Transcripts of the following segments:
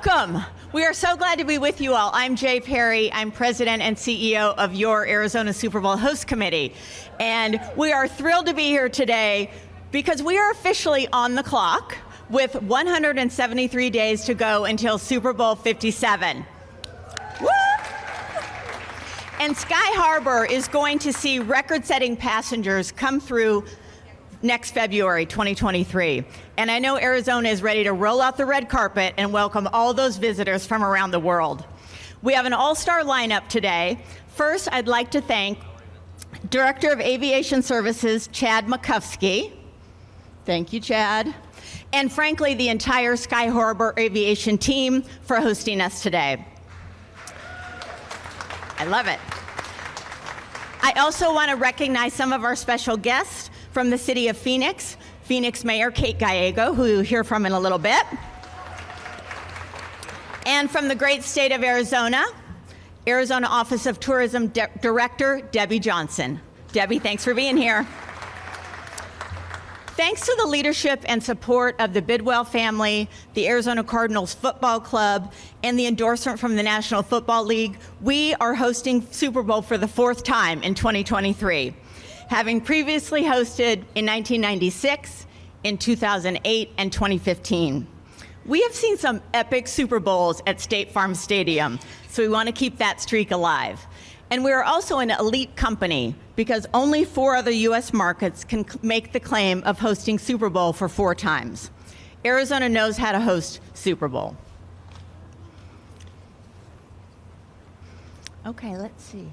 Welcome. We are so glad to be with you all. I'm Jay Perry. I'm president and CEO of your Arizona Super Bowl Host Committee. And we are thrilled to be here today because we are officially on the clock with 173 days to go until Super Bowl 57. Woo! And Sky Harbor is going to see record-setting passengers come through next February 2023. And I know Arizona is ready to roll out the red carpet and welcome all those visitors from around the world. We have an all-star lineup today. First, I'd like to thank Director of Aviation Services, Chad Makowski. Thank you, Chad. And frankly, the entire Sky Harbor Aviation team for hosting us today. I love it. I also want to recognize some of our special guests from the city of Phoenix, Phoenix Mayor Kate Gallego, who you'll hear from in a little bit. And from the great state of Arizona, Arizona Office of Tourism Director, Debbie Johnson. Debbie, thanks for being here. Thanks to the leadership and support of the Bidwell family, the Arizona Cardinals Football Club, and the endorsement from the National Football League, we are hosting Super Bowl for the 4th time in 2023. Having previously hosted in 1996, in 2008, and 2015. We have seen some epic Super Bowls at State Farm Stadium, so we want to keep that streak alive. And we are also an elite company because only 4 other US markets can make the claim of hosting Super Bowl for 4 times. Arizona knows how to host Super Bowl. Okay, let's see.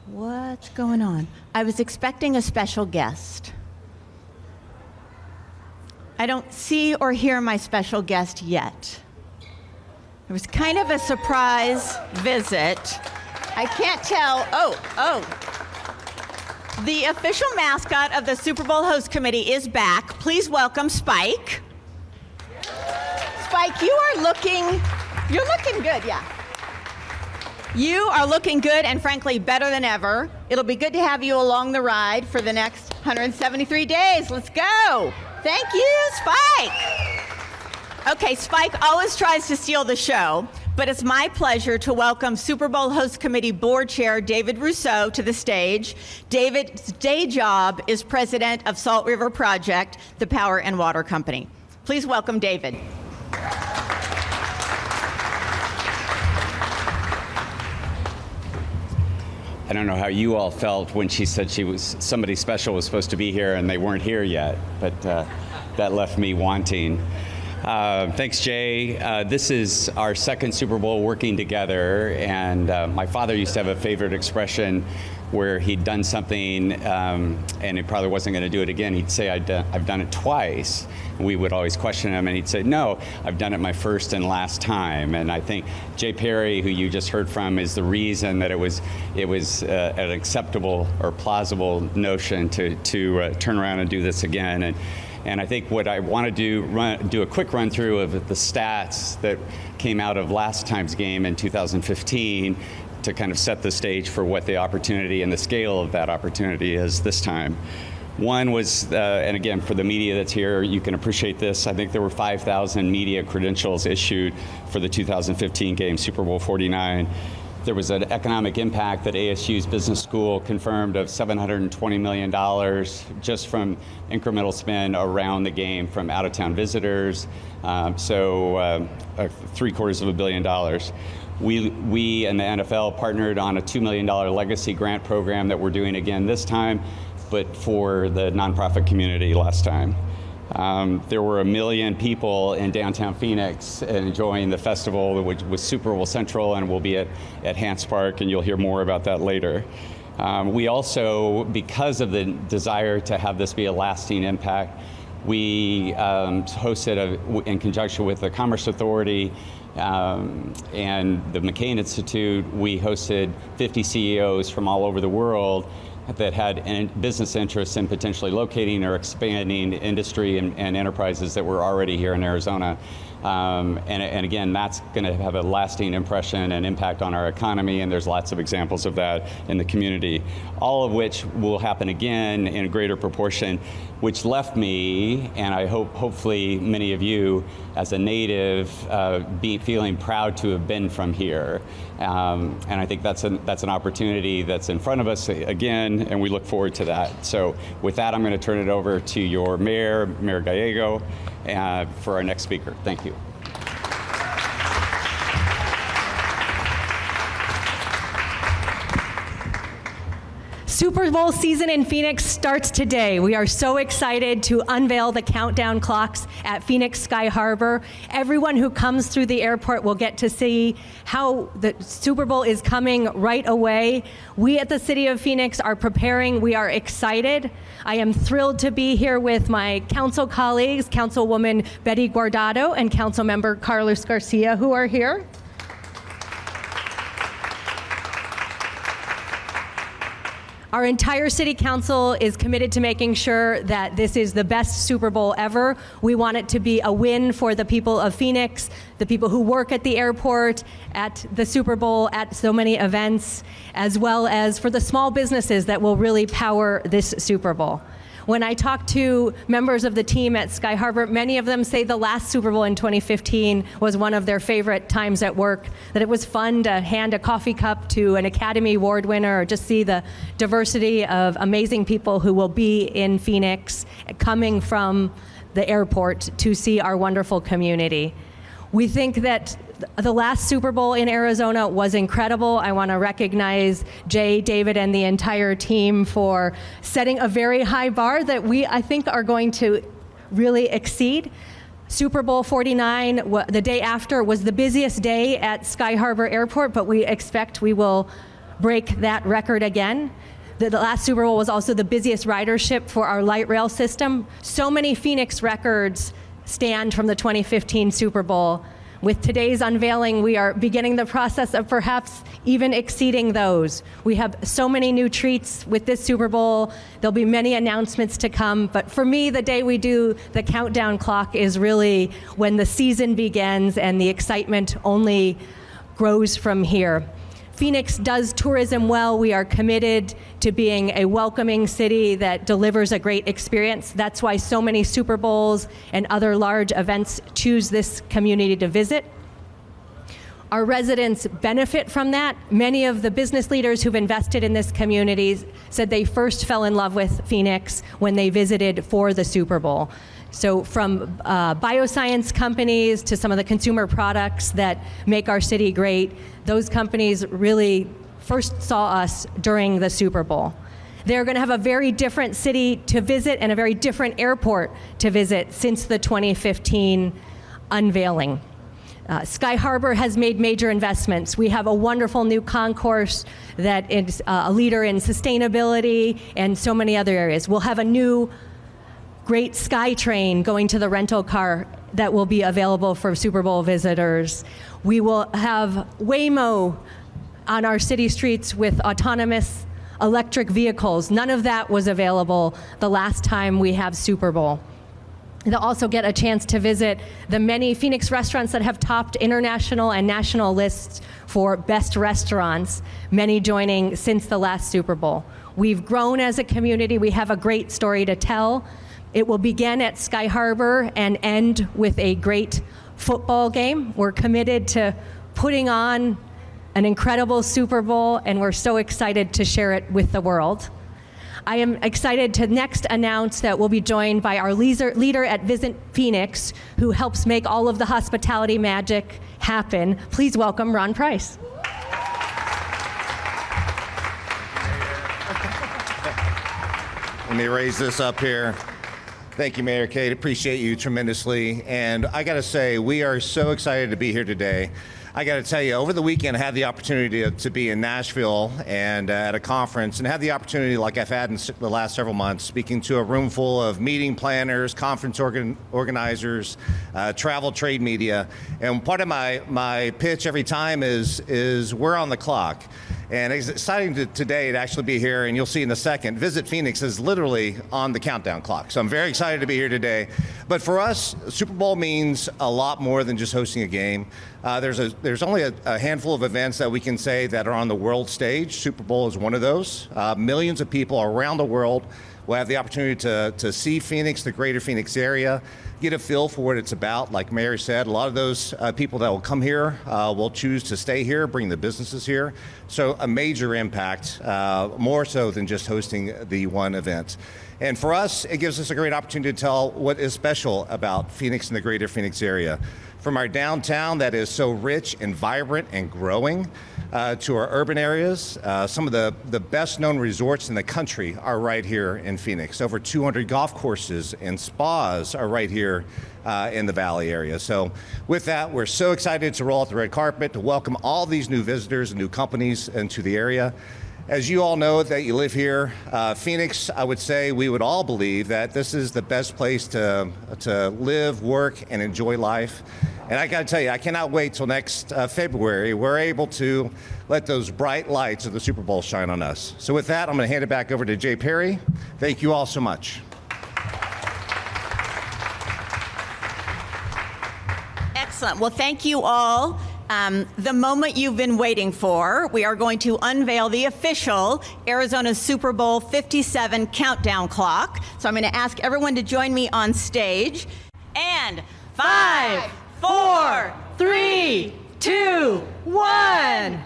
What's going on? I was expecting a special guest. I don't see or hear my special guest yet. It was kind of a surprise visit. I can't tell. Oh. The official mascot of the Super Bowl Host Committee is back. Please welcome Spike. Spike, you're looking good, yeah. You are looking good and frankly better than ever. It'll be good to have you along the ride for the next 173 days. Let's go. Thank you, Spike. Okay, Spike always tries to steal the show, but it's my pleasure to welcome Super Bowl Host Committee Board Chair David Rousseau to the stage. David's day job is president of Salt River Project, the power and water company. Please welcome David. I don't know how you all felt when she said somebody special was supposed to be here and they weren't here yet, but that left me wanting. Thanks, Jay. This is our 2nd Super Bowl working together, and my father used to have a favorite expression where he'd done something and he probably wasn't going to do it again. He'd say, I've done it twice. We would always question him, and he'd say, no, I've done it my first and last time. And I think Jay Perry, who you just heard from, is the reason that it was an acceptable or plausible notion to turn around and do this again. And I think what I want to do a quick run through of the stats that came out of last time's game in 2015 to kind of set the stage for what the opportunity and the scale of that opportunity is this time. One was, and again, for the media that's here, you can appreciate this. I think there were 5,000 media credentials issued for the 2015 game, Super Bowl 49. There was an economic impact that ASU's business school confirmed of $720 million just from incremental spend around the game from out-of-town visitors. So $750 million. We and the NFL partnered on a $2 million legacy grant program that we're doing again this time, but for the nonprofit community last time. There were 1 million people in downtown Phoenix enjoying the festival, which was Super Bowl Central, and will be at Hance Park, and you'll hear more about that later. We also, because of the desire to have this be a lasting impact, we hosted, in conjunction with the Commerce Authority and the McCain Institute, we hosted 50 CEOs from all over the world that had business interests in potentially locating or expanding industry and enterprises that were already here in Arizona. And again, that's going to have a lasting impression and impact on our economy, and there's lots of examples of that in the community, all of which will happen again in a greater proportion, which left me, and I hope hopefully many of you, as a native, feeling proud to have been from here. And I think that's an opportunity that's in front of us again, and we look forward to that. So with that, I'm going to turn it over to your mayor, Mayor Gallego, for our next speaker. Thank you. Super Bowl season in Phoenix starts today. We are so excited to unveil the countdown clocks at Phoenix Sky Harbor. Everyone who comes through the airport will get to see how the Super Bowl is coming right away. We at the City of Phoenix are preparing. We are excited. I am thrilled to be here with my council colleagues, Councilwoman Betty Guardado and Councilmember Carlos Garcia, who are here. Our entire city council is committed to making sure that this is the best Super Bowl ever. We want it to be a win for the people of Phoenix, the people who work at the airport, at the Super Bowl, at so many events, as well as for the small businesses that will really power this Super Bowl. When I talk to members of the team at Sky Harbor, many of them say the last Super Bowl in 2015 was one of their favorite times at work, that it was fun to hand a coffee cup to an Academy Award winner or just see the diversity of amazing people who will be in Phoenix coming from the airport to see our wonderful community. We think that the last Super Bowl in Arizona was incredible. I want to recognize Jay, David, and the entire team for setting a very high bar that I think, are going to really exceed. Super Bowl 49, the day after, was the busiest day at Sky Harbor Airport, but we expect we will break that record again. The last Super Bowl was also the busiest ridership for our light rail system. So many Phoenix records stand from the 2015 Super Bowl. With today's unveiling, we are beginning the process of perhaps even exceeding those. We have so many new treats with this Super Bowl. There'll be many announcements to come, but for me, the day we do the countdown clock is really when the season begins and the excitement only grows from here. Phoenix does tourism well. We are committed to being a welcoming city that delivers a great experience. That's why so many Super Bowls and other large events choose this community to visit. Our residents benefit from that. Many of the business leaders who've invested in this community said they first fell in love with Phoenix when they visited for the Super Bowl. So from bioscience companies to some of the consumer products that make our city great, those companies really first saw us during the Super Bowl. They're going to have a very different city to visit and a very different airport to visit since the 2015 unveiling. Sky Harbor has made major investments. We have a wonderful new concourse that is a leader in sustainability and so many other areas. We'll have a new great Sky Train going to the rental car that will be available for Super Bowl visitors. We will have Waymo on our city streets with autonomous electric vehicles. None of that was available the last time we have Super Bowl. They'll also get a chance to visit the many Phoenix restaurants that have topped international and national lists for best restaurants, many joining since the last Super Bowl. We've grown as a community. We have a great story to tell. It will begin at Sky Harbor and end with a great football game. We're committed to putting on an incredible Super Bowl, and we're so excited to share it with the world. I am excited to next announce that we'll be joined by our leader at Visit Phoenix, who helps make all of the hospitality magic happen. Please welcome Ron Price. Let me raise this up here. Thank you, Mayor Kate. Appreciate you tremendously. And I got to say, we are so excited to be here today. I got to tell you, over the weekend, I had the opportunity to be in Nashville and at a conference, and had the opportunity, like I've had in the last several months, speaking to a room full of meeting planners, conference organizers, travel trade media. And part of my pitch every time is we're on the clock. And it's exciting today to actually be here, and you'll see in a second, Visit Phoenix is literally on the countdown clock. So I'm very excited to be here today. But for us, Super Bowl means a lot more than just hosting a game. There's only a handful of events that we can say that are on the world stage. Super Bowl is one of those. Millions of people around the world will have the opportunity to see Phoenix, the greater Phoenix area, get a feel for what it's about. Like Mary said, a lot of those people that will come here will choose to stay here, bring the businesses here. So a major impact, more so than just hosting the one event. And for us, it gives us a great opportunity to tell what is special about Phoenix and the greater Phoenix area. From our downtown that is so rich and vibrant and growing, to our urban areas. Some of the best known resorts in the country are right here in Phoenix. Over 200 golf courses and spas are right here in the Valley area. So with that, we're so excited to roll out the red carpet to welcome all these new visitors and new companies into the area. As you all know that you live here, Phoenix, I would say we would all believe that this is the best place to live, work, and enjoy life. And I got to tell you, I cannot wait till next February. We're able to let those bright lights of the Super Bowl shine on us. So with that, I'm going to hand it back over to Jay Perry. Thank you all so much. Excellent. Well, thank you all. The moment you've been waiting for, we are going to unveil the official Arizona Super Bowl 57 countdown clock. So I'm going to ask everyone to join me on stage. And 5, 4, 3, 2, 1.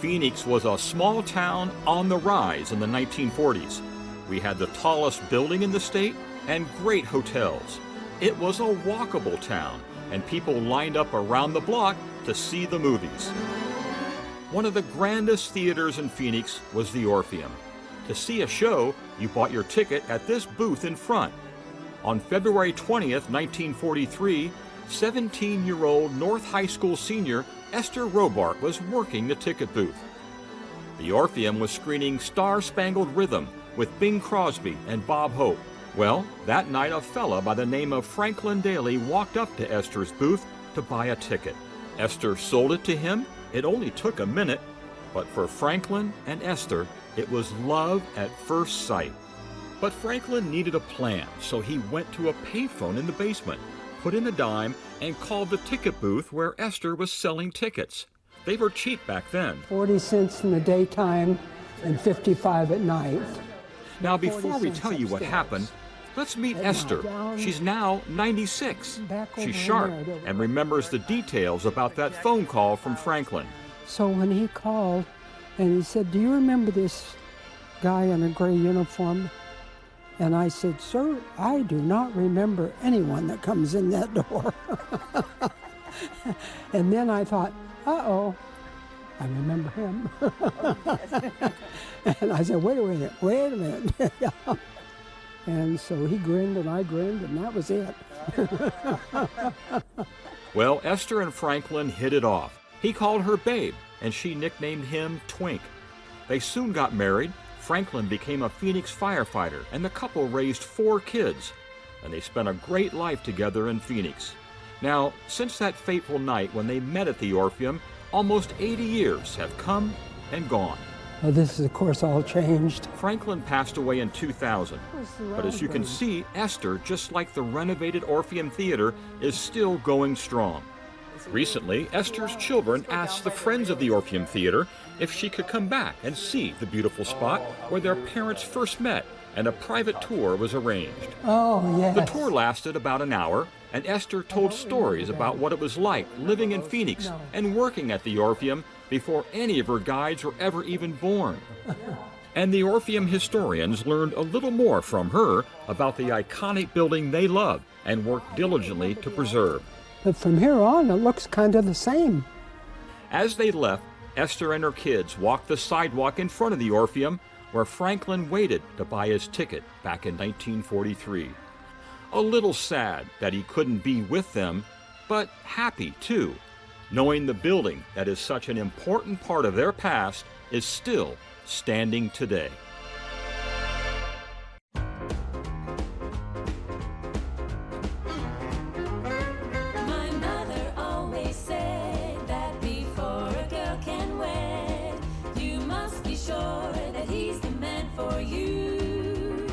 Phoenix was a small town on the rise in the 1940s. We had the tallest building in the state and great hotels. It was a walkable town, and people lined up around the block to see the movies. One of the grandest theaters in Phoenix was the Orpheum. To see a show, you bought your ticket at this booth in front. On February 20th, 1943, 17-year-old North High School senior Esther Robart was working the ticket booth. The Orpheum was screening Star-Spangled Rhythm with Bing Crosby and Bob Hope. Well, that night a fella by the name of Franklin Daly walked up to Esther's booth to buy a ticket. Esther sold it to him. It only took a minute, but for Franklin and Esther, it was love at first sight. But Franklin needed a plan, so he went to a payphone in the basement, put in a dime, and called the ticket booth where Esther was selling tickets. They were cheap back then. 40 cents in the daytime and 55 at night. Now, before we tell you what happened, let's meet Esther. She's now 96. She's sharp and remembers the details about that phone call from Franklin. So when he called and he said, "Do you remember this guy in a gray uniform?" And I said, "Sir, I do not remember anyone that comes in that door." And then I thought, uh-oh, I remember him. And I said, wait a minute. And so he grinned and I grinned, and that was it. Well, Esther and Franklin hit it off. He called her Babe, and she nicknamed him Twink. They soon got married. Franklin became a Phoenix firefighter, and the couple raised 4 kids, and they spent a great life together in Phoenix. Now, since that fateful night when they met at the Orpheum, almost 80 years have come and gone. Well, this is, of course, all changed. Franklin passed away in 2000, but as you can see, Esther, just like the renovated Orpheum Theater, is still going strong. Recently, Esther's children asked the Friends of the Orpheum Theater if she could come back and see the beautiful spot where their parents first met, and a private tour was arranged. Oh, yes. The tour lasted about an hour, and Esther told stories about what it was like living in Phoenix and working at the Orpheum before any of her guides were ever even born. And the Orpheum historians learned a little more from her about the iconic building they love and worked diligently to preserve. But from here on, it looks kind of the same. As they left, Esther and her kids walked the sidewalk in front of the Orpheum, where Franklin waited to buy his ticket back in 1943. A little sad that he couldn't be with them, but happy too, knowing the building that is such an important part of their past is still standing today. My mother always said that before a girl can wed, you must be sure that he's the man for you.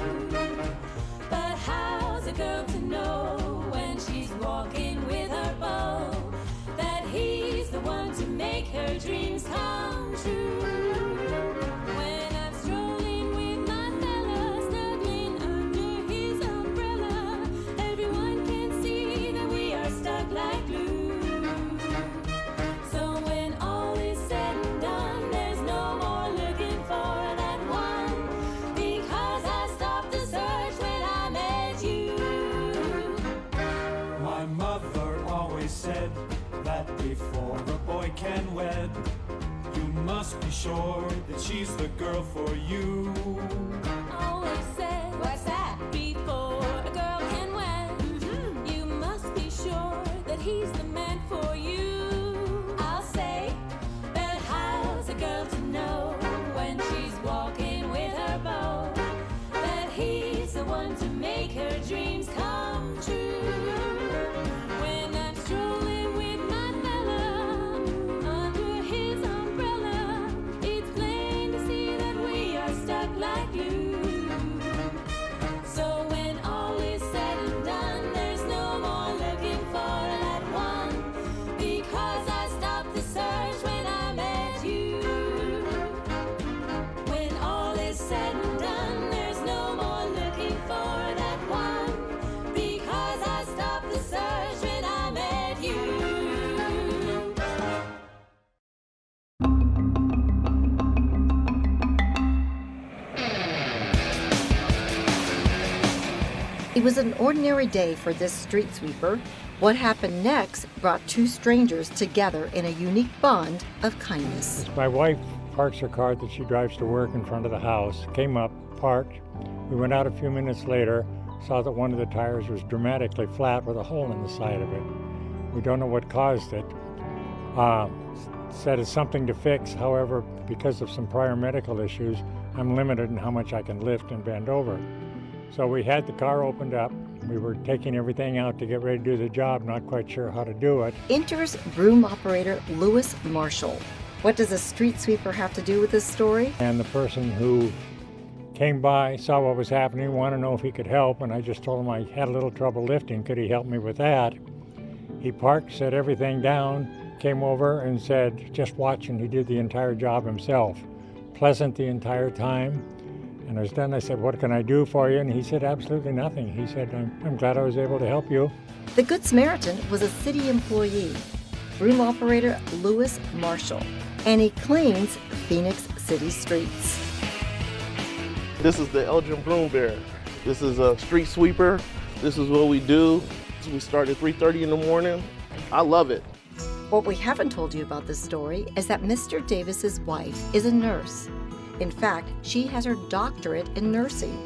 But how's a girl to know when she's walking with her beau that he's the one to make her dreams come true? When I'm strolling with my fella, snuggling under his umbrella, everyone can see that we are stuck like glue. So when all is said and done, there's no more looking for that one, because I stopped the search when I met you. My mother always said that before a boy can wed, you must be sure that she's the girl for you. Always said, what's that? Before a girl can wed, you must be sure that he's the man for you. I'll say, but how's a girl to know when she's walking with her beau that he's the one to make her dreams come true? When I'm strolling with my fella under his umbrella, it's plain to see that we are stuck like glue. was an ordinary day for this street sweeper. What happened next brought two strangers together in a unique bond of kindness. My wife parks her car that she drives to work in front of the house, came up, parked. We went out a few minutes later, saw that one of the tires was dramatically flat with a hole in the side of it. We don't know what caused it. Said it's something to fix. However, because of some prior medical issues, I'm limited in how much I can lift and bend over. So we had the car opened up. We were taking everything out to get ready to do the job, not quite sure how to do it. Enters broom operator Lewis Marshall. What does a street sweeper have to do with this story? And the person who came by, saw what was happening, wanted to know if he could help, and I just told him I had a little trouble lifting. Could he help me with that? He parked, set everything down, came over and said, just watch, and he did the entire job himself. Pleasant the entire time. And I was done. I said, what can I do for you? And he said, absolutely nothing. He said, I'm glad I was able to help you. The Good Samaritan was a city employee, broom operator Lewis Marshall, and he cleans Phoenix city streets. This is the Elgin Broom Bear. This is a street sweeper. This is what we do. We start at 3:30 in the morning. I love it. What we haven't told you about this story is that Mr. Davis's wife is a nurse. In fact, she has her doctorate in nursing.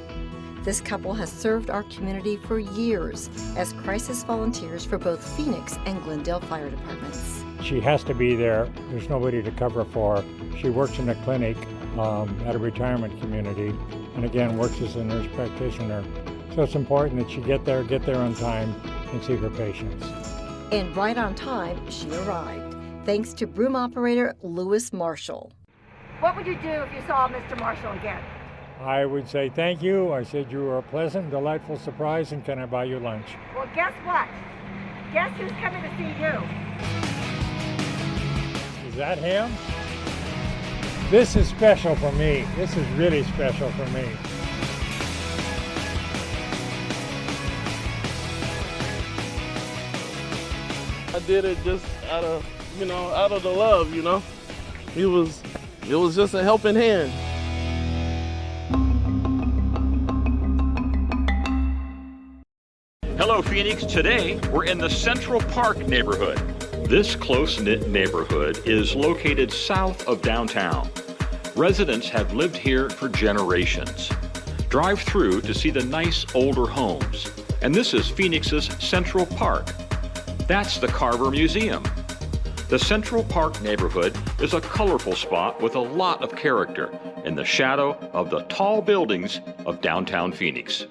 This couple has served our community for years as crisis volunteers for both Phoenix and Glendale fire departments. She has to be there. There's nobody to cover for her. She works in a clinic at a retirement community, and again, works as a nurse practitioner. So it's important that she get there on time, and see her patients. And right on time, she arrived, thanks to broom operator Lewis Marshall. What would you do if you saw Mr. Marshall again? I would say thank you. I said you were a pleasant, delightful surprise, and can I buy you lunch? Well, guess what? Guess who's coming to see you? Is that him? This is special for me. This is really special for me. I did it just out of the love, It was just a helping hand. Hello, Phoenix. Today, we're in the Central Park neighborhood. This close-knit neighborhood is located south of downtown. Residents have lived here for generations. Drive through to see the nice older homes. And this is Phoenix's Central Park. That's the Carver Museum. The Central Park neighborhood is a colorful spot with a lot of character in the shadow of the tall buildings of downtown Phoenix.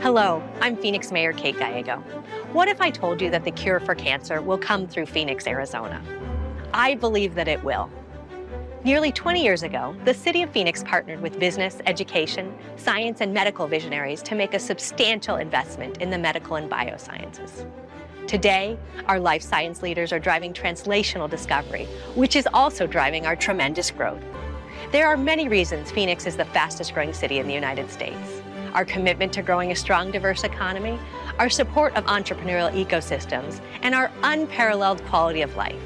Hello, I'm Phoenix Mayor Kate Gallego. What if I told you that the cure for cancer will come through Phoenix, Arizona? I believe that it will. Nearly 20 years ago, the City of Phoenix partnered with business, education, science, and medical visionaries to make a substantial investment in the medical and biosciences. Today, our life science leaders are driving translational discovery, which is also driving our tremendous growth. There are many reasons Phoenix is the fastest growing city in the United States. Our commitment to growing a strong, diverse economy, our support of entrepreneurial ecosystems, and our unparalleled quality of life.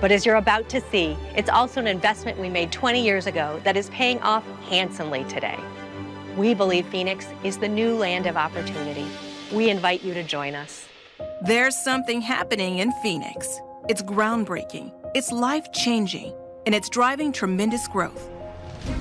But as you're about to see, it's also an investment we made 20 years ago that is paying off handsomely today. We believe Phoenix is the new land of opportunity. We invite you to join us. There's something happening in Phoenix. It's groundbreaking, it's life-changing, and it's driving tremendous growth.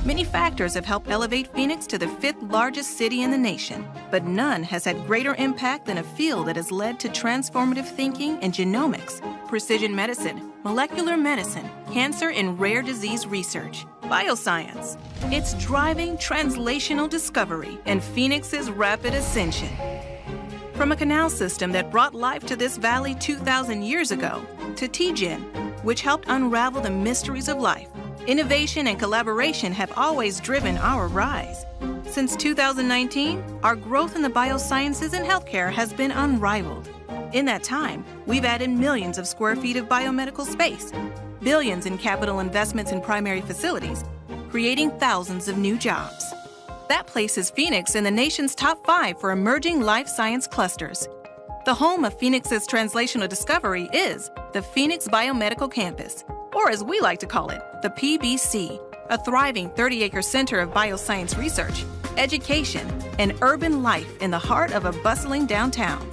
Many factors have helped elevate Phoenix to the 5th largest city in the nation, but none has had greater impact than a field that has led to transformative thinking in genomics, precision medicine, molecular medicine, cancer and rare disease research, bioscience. It's driving translational discovery and Phoenix's rapid ascension. From a canal system that brought life to this valley 2,000 years ago, to TGen, which helped unravel the mysteries of life, innovation and collaboration have always driven our rise. Since 2019, our growth in the biosciences and healthcare has been unrivaled. In that time, we've added millions of square feet of biomedical space, billions in capital investments in primary facilities, creating thousands of new jobs. That places Phoenix in the nation's top 5 for emerging life science clusters. The home of Phoenix's translational discovery is the Phoenix Biomedical Campus, or as we like to call it, the PBC, a thriving 30-acre center of bioscience research, education, and urban life in the heart of a bustling downtown.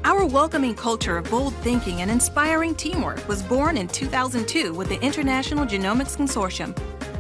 Our welcoming culture of bold thinking and inspiring teamwork was born in 2002 with the International Genomics Consortium,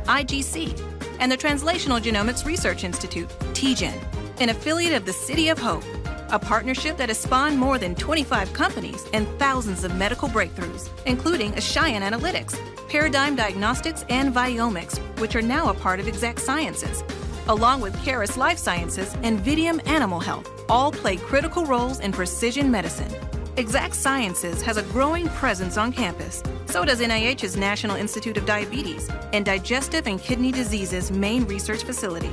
IGC, and the Translational Genomics Research Institute, TGen, an affiliate of the City of Hope, a partnership that has spawned more than 25 companies and thousands of medical breakthroughs, including Ashion Analytics, Paradigm Diagnostics, and Viomics, which are now a part of Exact Sciences, along with Caris Life Sciences and Vidium Animal Health, all play critical roles in precision medicine. Exact Sciences has a growing presence on campus. So does NIH's National Institute of Diabetes and Digestive and Kidney Diseases main research facility.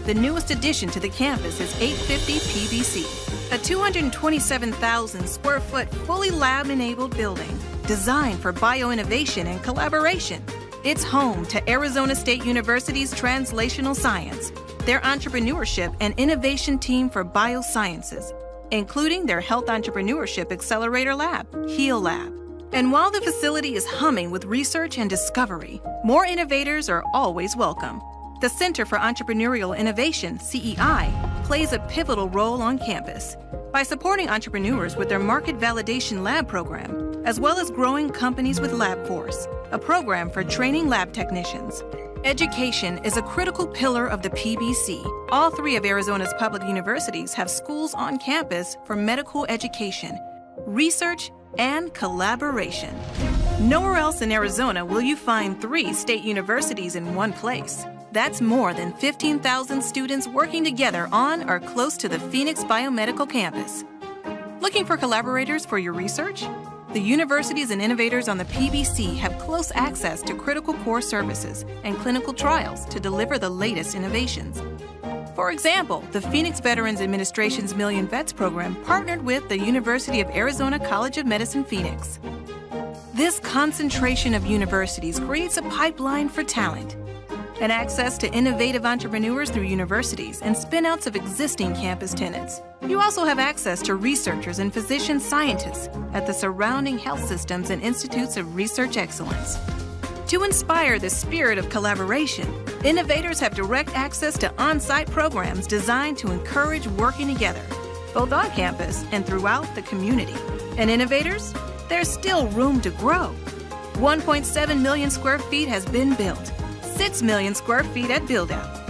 The newest addition to the campus is 850 PBC, a 227,000 square foot fully lab-enabled building designed for bioinnovation and collaboration. It's home to Arizona State University's Translational Science, their entrepreneurship and innovation team for biosciences, including their Health Entrepreneurship Accelerator Lab, HEAL Lab. And while the facility is humming with research and discovery, more innovators are always welcome. The Center for Entrepreneurial Innovation, CEI, plays a pivotal role on campus by supporting entrepreneurs with their Market Validation Lab program, as well as growing companies with LabForce, a program for training lab technicians. Education is a critical pillar of the PBC. All 3 of Arizona's public universities have schools on campus for medical education, research, and collaboration. Nowhere else in Arizona will you find 3 state universities in one place. That's more than 15,000 students working together on or close to the Phoenix Biomedical Campus. Looking for collaborators for your research? The universities and innovators on the PBC have close access to critical core services and clinical trials to deliver the latest innovations. For example, the Phoenix Veterans Administration's Million Vets program partnered with the University of Arizona College of Medicine, Phoenix. This concentration of universities creates a pipeline for talent and access to innovative entrepreneurs through universities and spin-outs of existing campus tenants. You also have access to researchers and physician scientists at the surrounding health systems and institutes of research excellence. To inspire the spirit of collaboration, innovators have direct access to on-site programs designed to encourage working together, both on campus and throughout the community. And innovators, there's still room to grow. 1.7 million square feet has been built, 6 million square feet at build-out.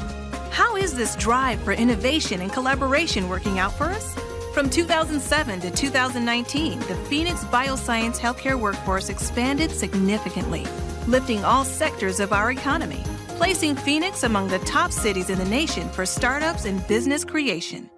How is this drive for innovation and collaboration working out for us? From 2007 to 2019, the Phoenix Bioscience healthcare workforce expanded significantly, lifting all sectors of our economy, placing Phoenix among the top cities in the nation for startups and business creation.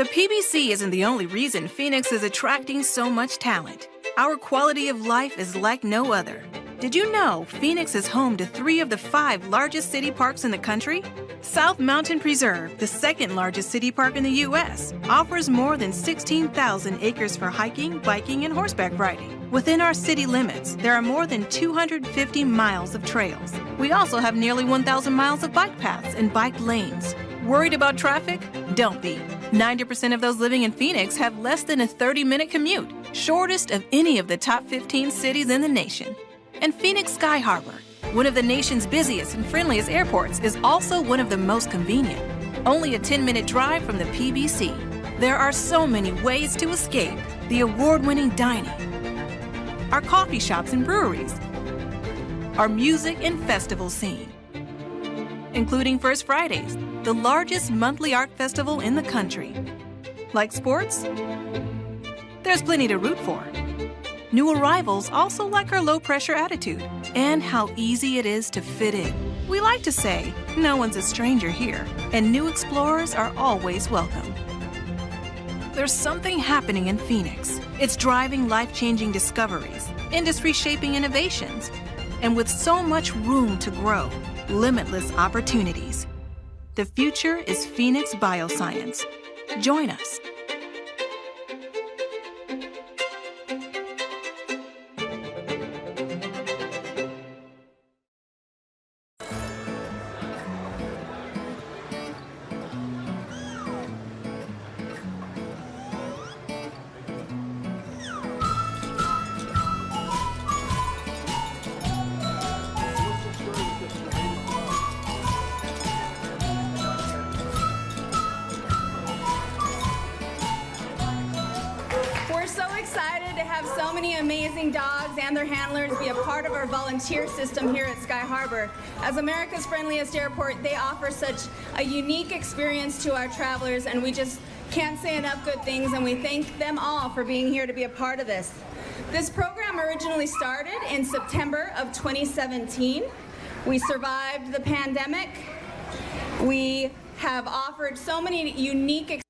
The PBC isn't the only reason Phoenix is attracting so much talent. Our quality of life is like no other. Did you know Phoenix is home to 3 of the 5 largest city parks in the country? South Mountain Preserve, the second largest city park in the U.S., offers more than 16,000 acres for hiking, biking, and horseback riding. Within our city limits, there are more than 250 miles of trails. We also have nearly 1,000 miles of bike paths and bike lanes. Worried about traffic? Don't be. 90% of those living in Phoenix have less than a 30-minute commute, shortest of any of the top 15 cities in the nation. And Phoenix Sky Harbor, one of the nation's busiest and friendliest airports, is also one of the most convenient. Only a 10-minute drive from the PBC. There are so many ways to escape the award-winning dining, our coffee shops and breweries, our music and festival scene, including First Fridays, the largest monthly art festival in the country. Like sports? There's plenty to root for. New arrivals also like our low-pressure attitude and how easy it is to fit in. We like to say, no one's a stranger here, and new explorers are always welcome. There's something happening in Phoenix. It's driving life-changing discoveries, industry-shaping innovations, and with so much room to grow, limitless opportunities. The future is Phoenix Bioscience. Join us. So many amazing dogs and their handlers be a part of our volunteer system here at Sky Harbor. As America's friendliest airport, they offer such a unique experience to our travelers, and we just can't say enough good things, and we thank them all for being here to be a part of this. This program originally started in September of 2017. We survived the pandemic. We have offered so many unique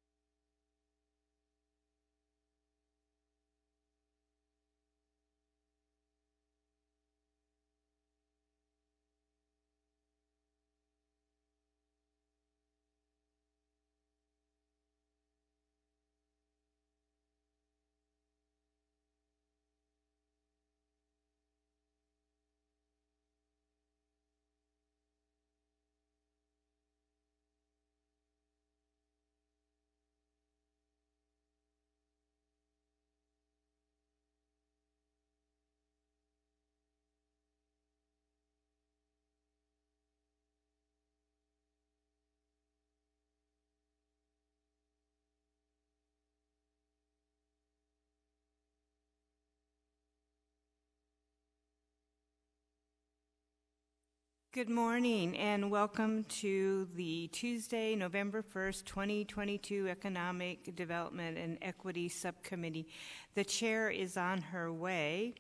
Good morning and welcome to the Tuesday, November 1st, 2022 Economic Development and Equity Subcommittee. The chair is on her way,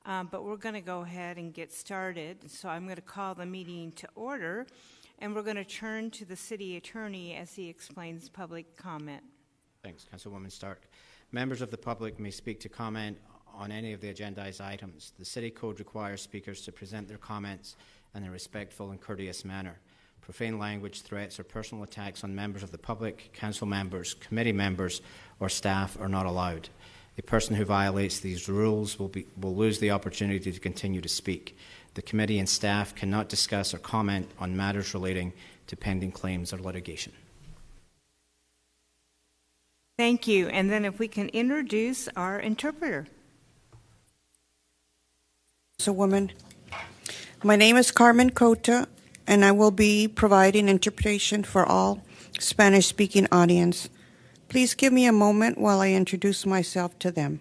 but we're going to go ahead and get started. So I'm going to call the meeting to order, and we're going to turn to the city attorney as he explains public comment. Thanks, Councilwoman Stark. Members of the public may speak to comment on any of the agendized items. The city code requires speakers to present their comments in a respectful and courteous manner. Profane language, threats, or personal attacks on members of the public, council members, committee members, or staff are not allowed. A person who violates these rules will lose the opportunity to continue to speak. The committee and staff cannot discuss or comment on matters relating to pending claims or litigation. Thank you. And then if we can introduce our interpreter. Woman. My name is Carmen Cota, and I will be providing interpretation for all Spanish-speaking audience. Please give me a moment while I introduce myself to them.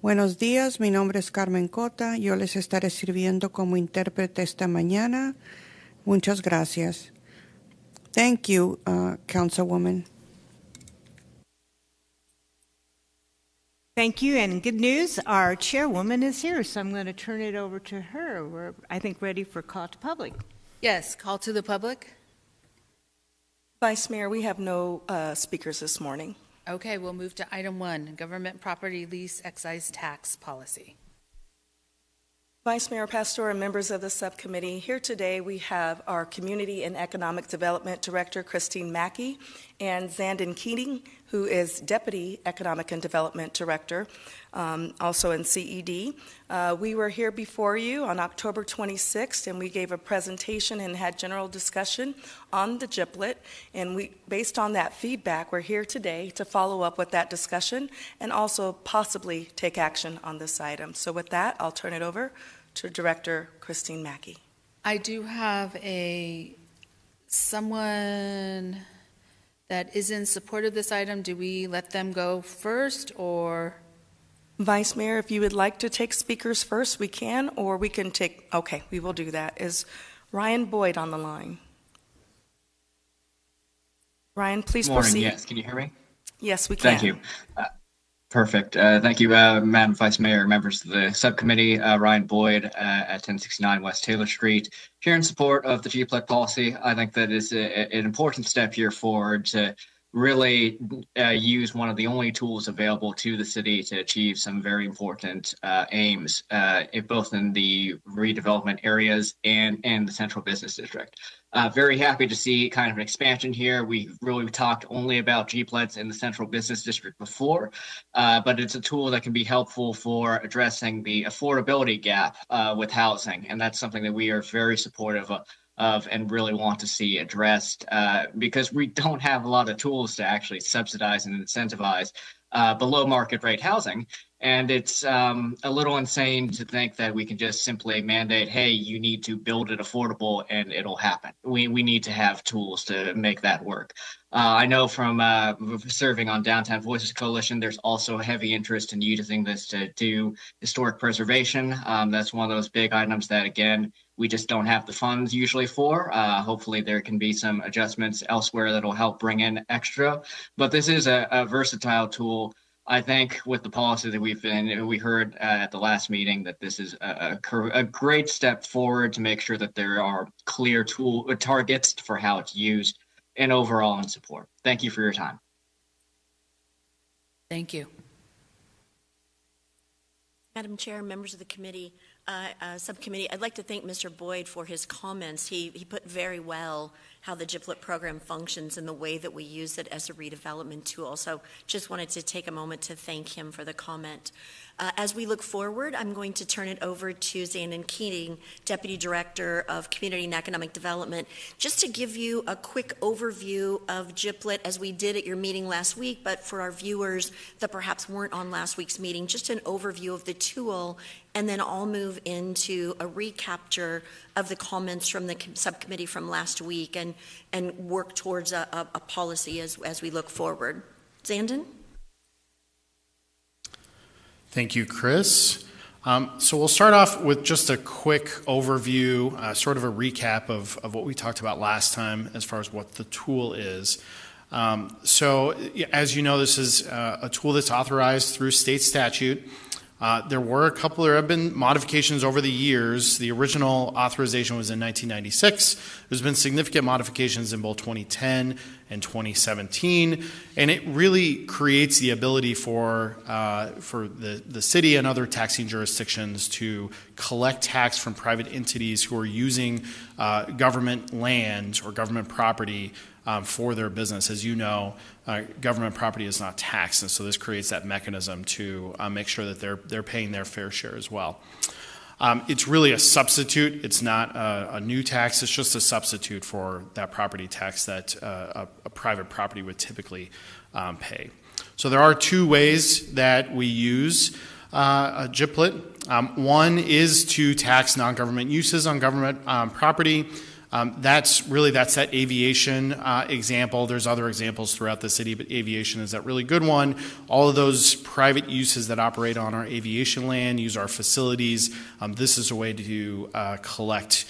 Buenos días, mi nombre es Carmen Cota. Yo les estaré sirviendo como intérprete esta mañana. Muchas gracias. Thank you, Councilwoman. Thank you, and good news, our chairwoman is here, so I'm going to turn it over to her. We're, I think, ready for call to public. Yes, call to the public. Vice Mayor, we have no speakers this morning. Okay, we'll move to item 1, government property lease excise tax policy. Vice Mayor Pastor and members of the subcommittee, here today we have our Community and Economic Development Director, Christine Mackey, and Zandon Keating, who is Deputy Economic and Development Director, also in CED. We were here before you on October 26th, and we gave a presentation and had general discussion on the GIPLET, and based on that feedback, we're here today to follow up with that discussion and also possibly take action on this item. So with that, I'll turn it over to Director Christine Mackey. I do have someone that is in support of this item. Do we let them go first, or? Vice Mayor, if you would like to take speakers first, we can, or we can take, okay, we will do that. Is Ryan Boyd on the line? Ryan, please Morning, proceed. yes. Can you hear me? Yes, we can. Thank you. Perfect. Thank you, Madam Vice Mayor, members of the subcommittee. Ryan Boyd at 1069 West Taylor Street. Here in support of the GPLEC policy. I think that is an important step here forward to really use one of the only tools available to the city to achieve some very important aims, both in the redevelopment areas and the central business district. Very happy to see kind of an expansion here. We really talked only about GPLETs in the central business district before, but it's a tool that can be helpful for addressing the affordability gap with housing. And that's something that we are very supportive of and really want to see addressed because we don't have a lot of tools to actually subsidize and incentivize below market rate housing. And it's a little insane to think that we can just simply mandate, hey, you need to build it affordable and it'll happen. We need to have tools to make that work. I know from serving on Downtown Voices Coalition, there's also a heavy interest in using this to do historic preservation. That's one of those big items that, again, we just don't have the funds usually for. Hopefully there can be some adjustments elsewhere that'll help bring in extra. But this is a versatile tool. I think with the policy that we heard at the last meeting that this is a great step forward to make sure that there are clear targets for how it's used and overall in support. Thank you for your time. Thank you. Madam Chair, members of the committee, subcommittee, I'd like to thank Mr. Boyd for his comments. He put very well how the GIPLET program functions and the way that we use it as a redevelopment tool. So just wanted to take a moment to thank him for the comment. As we look forward, I'm going to turn it over to Zandon Keating, Deputy Director of Community and Economic Development, just to give you a quick overview of GIPLET as we did at your meeting last week, but for our viewers that perhaps weren't on last week's meeting, just an overview of the tool, and then I'll move into a recapture of the comments from the subcommittee from last week and work towards a policy as we look forward. Zandon? Thank you, Chris. So we'll start off with just a quick overview, sort of a recap of what we talked about last time as far as what the tool is. So as you know, this is a tool that's authorized through state statute. There have been modifications over the years. The original authorization was in 1996. There's been significant modifications in both 2010 and 2017, and it really creates the ability for the city and other taxing jurisdictions to collect tax from private entities who are using government land or government property for their business. As you know, government property is not taxed, and so this creates that mechanism to make sure that they're paying their fair share as well. It's really a substitute. It's not a new tax. It's just a substitute for that property tax that a private property would typically pay. So there are two ways that we use a GIPLET. One is to tax non-government uses on government property. That's that aviation example. There's other examples throughout the city, but aviation is that really good one. All of those private uses that operate on our aviation land, use our facilities, this is a way to collect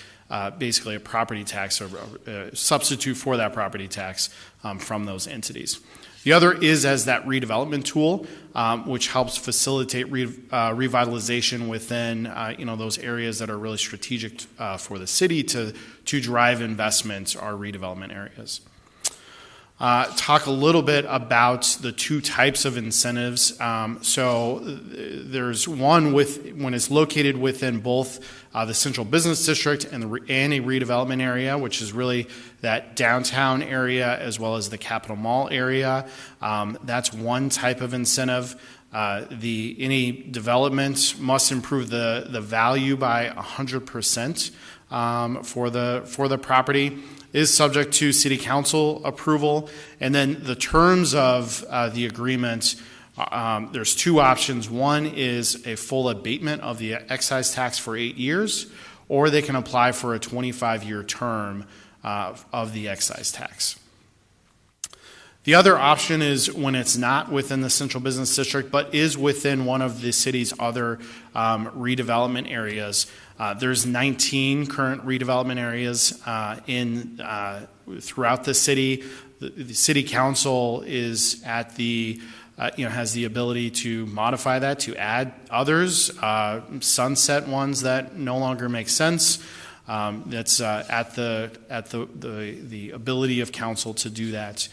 basically a property tax or a substitute for that property tax from those entities. The other is as that redevelopment tool, which helps facilitate revitalization within those areas that are really strategic for the city to drive investments, our redevelopment areas. talk a little bit about the two types of incentives. So there's one when it's located within both the Central Business District and a redevelopment area, which is really that downtown area as well as the Capitol Mall area. That's one type of incentive. Any development must improve the value by 100% for the property, is subject to City Council approval. And then the terms of the agreement, there's two options. One is a full abatement of the excise tax for 8 years, or they can apply for a 25-year term of the excise tax. The other option is when it's not within the Central Business District, but is within one of the city's other redevelopment areas. There's 19 current redevelopment areas throughout the city. The City Council is at has the ability to modify that, to add others, sunset ones that no longer make sense. That's at the ability of council to do that.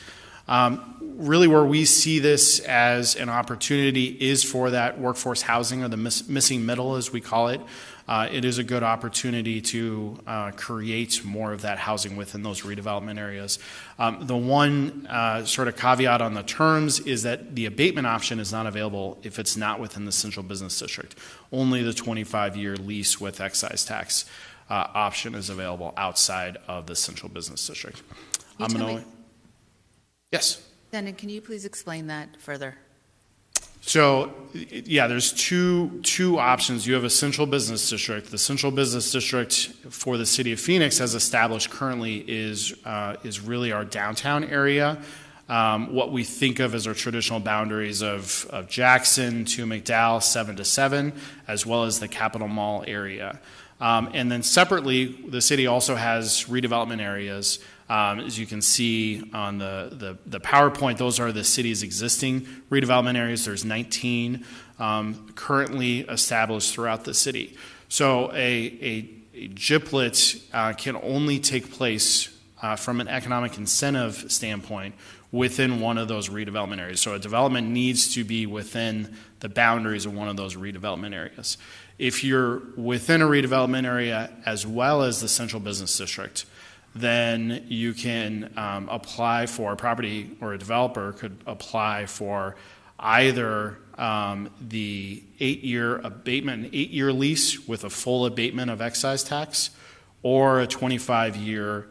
Really where we see this as an opportunity is for that workforce housing, or the missing middle as we call it. It is a good opportunity to create more of that housing within those redevelopment areas. The one sort of caveat on the terms is that the abatement option is not available if it's not within the Central Business District. Only the 25-year lease with excise tax option is available outside of the Central Business District. Yes? Then can you please explain that further? So, yeah, there's two options. You have a Central Business District. The Central Business District for the City of Phoenix, as established currently, is really our downtown area. What we think of as our traditional boundaries of Jackson to McDowell, 7 to 7, as well as the Capitol Mall area. And then separately, the city also has redevelopment areas. As you can see on the PowerPoint, those are the city's existing redevelopment areas. There's 19 currently established throughout the city. So a GIPLET can only take place from an economic incentive standpoint within one of those redevelopment areas. So a development needs to be within the boundaries of one of those redevelopment areas. If you're within a redevelopment area as well as the Central Business District, then you can apply for a property, or a developer could apply for either the 8-year abatement, 8-year lease with a full abatement of excise tax, or a 25-year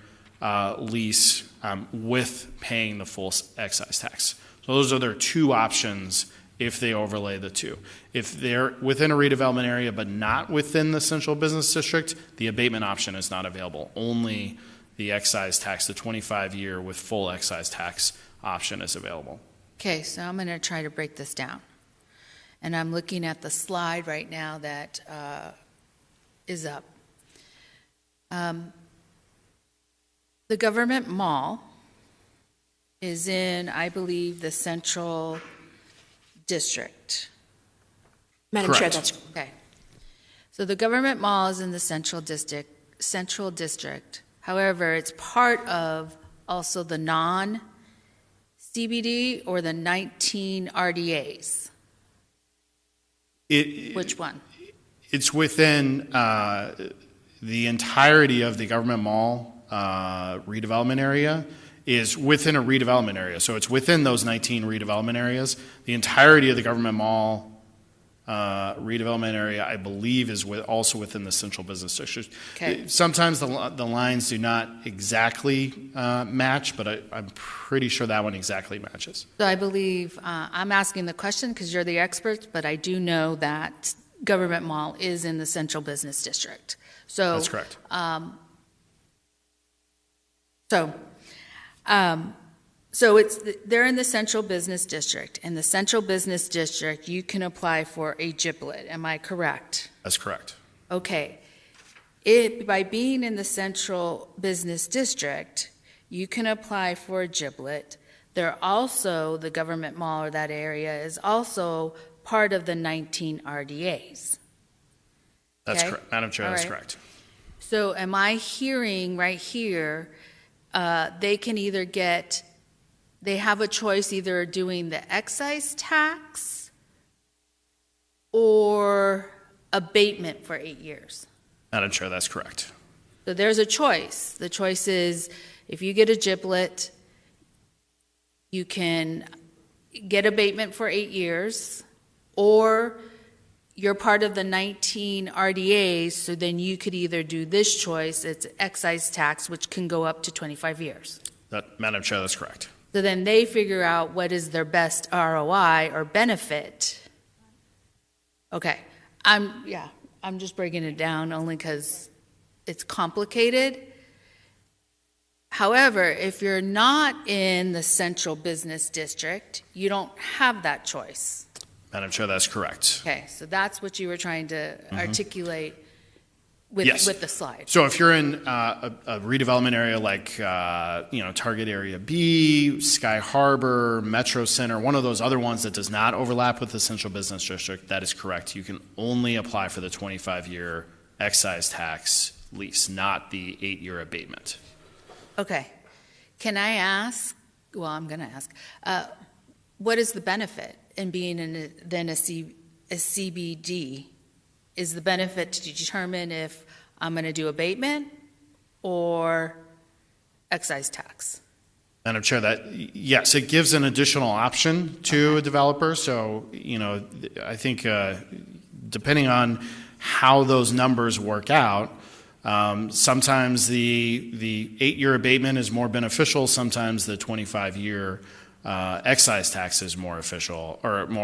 lease with paying the full excise tax. So those are their two options if they overlay the two. If they're within a redevelopment area but not within the Central Business District, the abatement option is not available. Only the excise tax, the 25-year with full excise tax option is available. Okay, so I'm going to try to break this down. And I'm looking at the slide right now that is up. The government mall is in, I believe, the Central District. Madam Chair, that's okay. So the government mall is in the Central District. However, it's part of also the non-CBD or the 19 RDAs. Which one? It's within the entirety of the government mall redevelopment area is within a redevelopment area. So it's within those 19 redevelopment areas. The entirety of the government mall redevelopment area, I believe, is also within the Central Business District. Okay. Sometimes the lines do not exactly match, but I'm pretty sure that one exactly matches. So I believe, I'm asking the question because you're the experts, but I do know that government mall is in the Central Business District. So that's correct. So they're in the Central Business District. In the Central Business District, you can apply for a GIPLET. Am I correct? That's correct. Okay. By being in the Central Business District, you can apply for a GIPLET. They're also, the government mall or that area is also part of the 19 RDAs. That's Okay? correct. Madam Chair, All that's right. correct. So am I hearing right here, they can either get they have a choice either doing the excise tax or abatement for 8 years. Madam Chair, that's correct. So there's a choice. The choice is if you get a giblet, you can get abatement for 8 years, or you're part of the 19 RDAs, so then you could either do this choice, it's excise tax, which can go up to 25 years. Madam Chair, that's correct. So then they figure out what is their best ROI or benefit. Okay, I'm just breaking it down only because it's complicated. However, if you're not in the central business district, you don't have that choice. Madam Chair, that's correct. Okay, so that's what you were trying to articulate with, Yes. with the slide. So if you're in a redevelopment area like Target Area B, Sky Harbor, Metro Center, one of those other ones that does not overlap with the central business district, that is correct. You can only apply for the 25-year excise tax lease, not the 8-year abatement. Okay, can I ask, well, I'm going to ask, what is the benefit in being in a CBD? Is the benefit to determine if I'm going to do abatement or excise tax? Madam Chair, yes, it gives an additional option to a developer. So, I think depending on how those numbers work out, sometimes the 8-year abatement is more beneficial. Sometimes the 25-year excise tax is more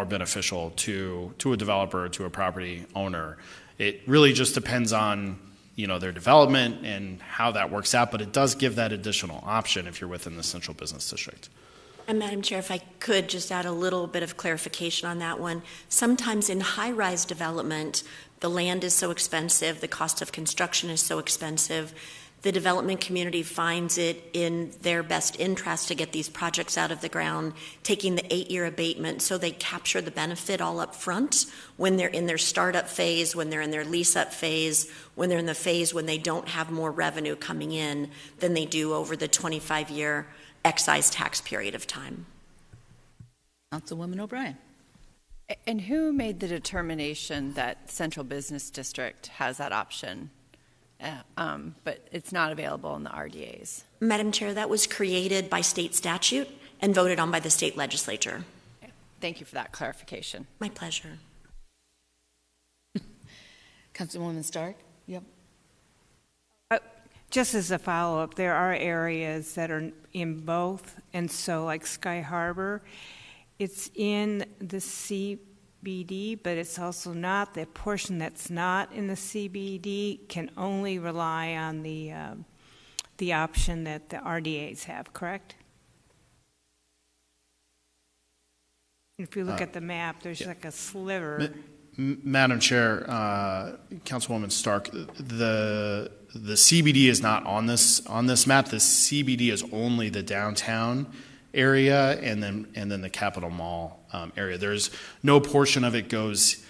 beneficial to a developer or to a property owner. It really just depends on their development and how that works out, but it does give that additional option if you're within the central business district. And Madam Chair, if I could just add a little bit of clarification on that one. Sometimes in high-rise development, the land is so expensive, the cost of construction is so expensive, the development community finds it in their best interest to get these projects out of the ground, taking the 8-year abatement so they capture the benefit all up front when they're in their startup phase, when they're in their lease-up phase, when they're in the phase when they don't have more revenue coming in than they do over the 25-year excise tax period of time. Councilwoman O'Brien. And who made the determination that Central Business District has that option? But it's not available in the RDAs. Madam Chair, that was created by state statute and voted on by the state legislature. Thank you for that clarification. My pleasure. Councilwoman Stark? Yep. Just as a follow-up, there are areas that are in both, and so like Sky Harbor, it's in the CBD, but it's also not. The portion that's not in the CBD can only rely on the option that the RDAs have, correct? If you look at the map, there's like a sliver. Madam Chair, Councilwoman Stark, the CBD is not on this map. The CBD is only the downtown area and then the Capitol Mall area. There's no portion of it goes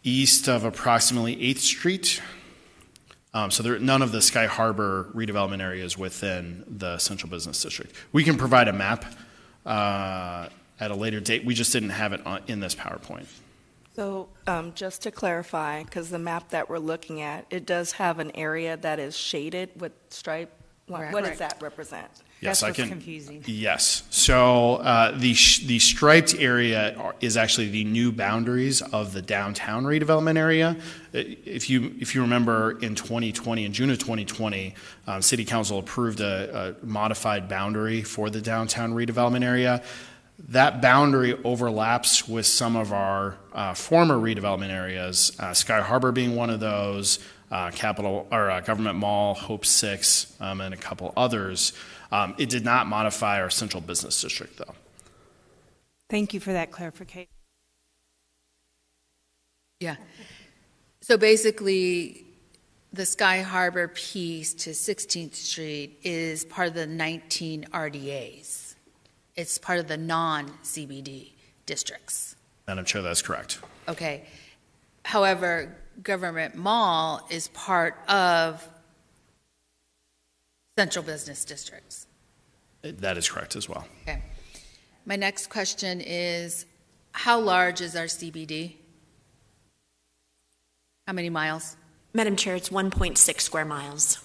east of approximately 8th Street. So none of the Sky Harbor redevelopment areas within the Central Business District. We can provide a map at a later date. We just didn't have it in this PowerPoint. So just to clarify, because the map that we're looking at, it does have an area that is shaded with stripe. What does that represent? Yes, That's what's confusing. Yes. So the striped area is actually the new boundaries of the downtown redevelopment area. If you remember, in June of 2020, City Council approved a modified boundary for the downtown redevelopment area. That boundary overlaps with some of our former redevelopment areas, Sky Harbor being one of those, Government Mall, Hope 6, and a couple others. It did not modify our Central Business District, though. Thank you for that clarification. Yeah. So basically, the Sky Harbor piece to 16th Street is part of the 19 RDAs. It's part of the non-CBD districts. Madam Chair, that's correct. Okay. However, Government Mall is part of Central Business Districts. That is correct as well. Okay. My next question is, how large is our CBD? How many miles? Madam Chair, it's 1.6 square miles.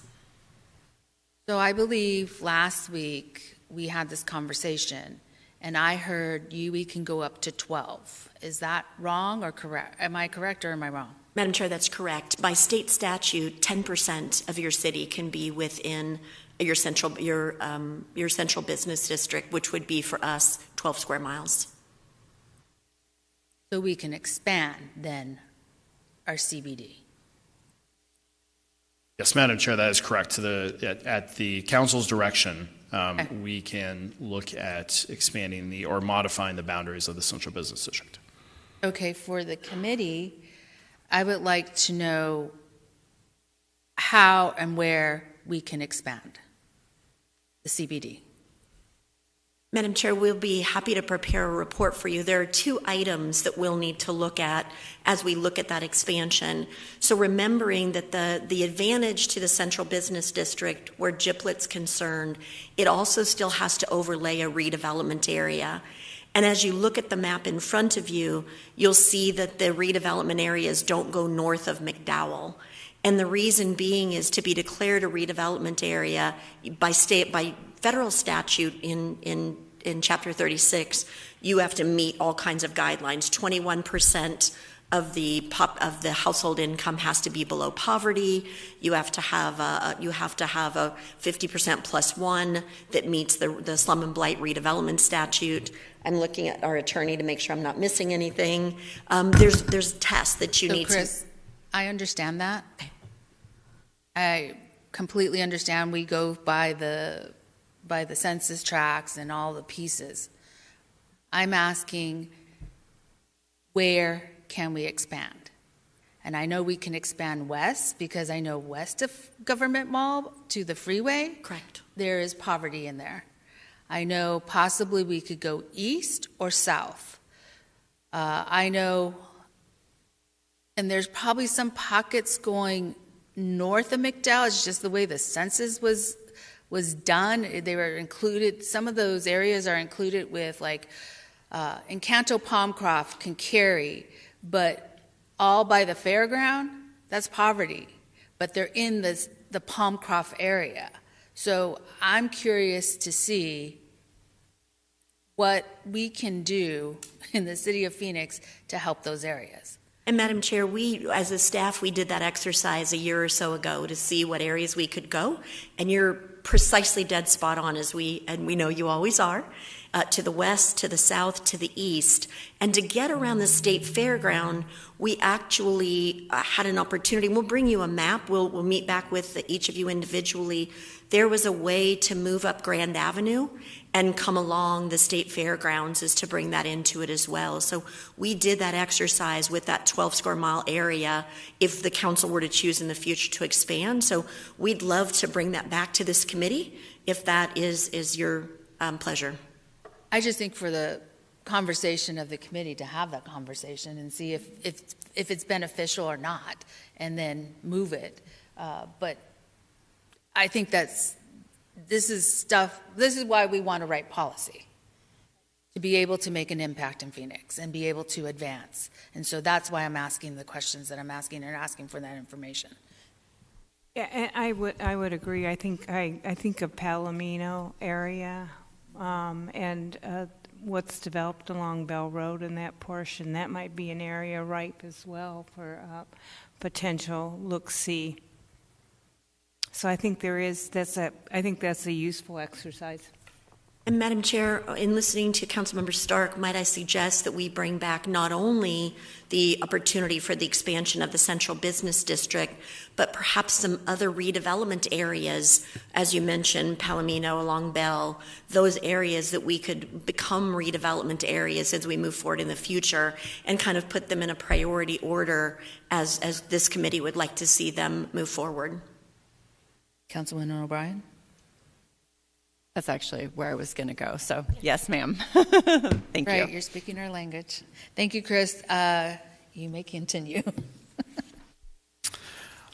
So I believe last week we had this conversation, and I heard we can go up to 12. Is that wrong or correct? Am I correct or am I wrong? Madam Chair, that's correct. By state statute, 10% of your city can be within your central business district, which would be for us 12 square miles. So we can expand then our CBD. Yes, Madam Chair, that is correct. At the council's direction, we can look at expanding or modifying the boundaries of the central business district. Okay, for the committee, I would like to know how and where we can expand the CBD. Madam Chair, we'll be happy to prepare a report for you. There are 2 items that we'll need to look at as we look at that expansion. So remembering that the advantage to the central business district where GIPLET's concerned, it also still has to overlay a redevelopment area. And as you look at the map in front of you, you'll see that the redevelopment areas don't go north of McDowell. And the reason being is to be declared a redevelopment area by federal statute in Chapter 36, you have to meet all kinds of guidelines. 21% of the household income has to be below poverty. You have to have a 50% plus one that meets the slum and blight redevelopment statute. I'm looking at our attorney to make sure I'm not missing anything. There's tests that you need Chris, I understand that. Okay. I completely understand. We go by the census tracts and all the pieces. I'm asking, where can we expand? And I know we can expand west because I know west of Government Mall to the freeway. Correct. There is poverty in there. I know possibly we could go east or south. I know, and there's probably some pockets going north of McDowell. It's just the way the census was done. They were included, some of those areas are included with like Encanto Palmcroft, Kincari, but all by the fairground, that's poverty. But they're in the Palmcroft area. So I'm curious to see what we can do in the city of Phoenix to help those areas. And Madam Chair, we, as a staff, we did that exercise a year or so ago to see what areas we could go. And you're precisely dead spot on, and we know you always are, to the west, to the south, to the east. And to get around the state fairground, we actually had an opportunity. We'll bring you a map. We'll meet back with each of you individually. There was a way to move up Grand Avenue and come along the state fairgrounds is to bring that into it as well. So we did that exercise with that 12 square mile area if the council were to choose in the future to expand. So we'd love to bring that back to this committee if that is your pleasure. I just think for the conversation of the committee to have that conversation and see if it's beneficial or not, and then move it. But I think this is why we want to write policy, to be able to make an impact in Phoenix and be able to advance. And so that's why I'm asking the questions that I'm asking and asking for that information. Yeah, and I would agree. I think of Palomino area and what's developed along Bell Road in that portion. That might be an area ripe as well for potential look-see. So I think that's a useful exercise. And Madam Chair, in listening to Councilmember Stark, might I suggest that we bring back not only the opportunity for the expansion of the Central Business District, but perhaps some other redevelopment areas, as you mentioned, Palomino along Bell, those areas that we could become redevelopment areas as we move forward in the future and kind of put them in a priority order as this committee would like to see them move forward. Councilwoman O'Brien? That's actually where I was going to go. So, yes, ma'am. Thank you. Right, you're speaking our language. Thank you, Chris. You may continue.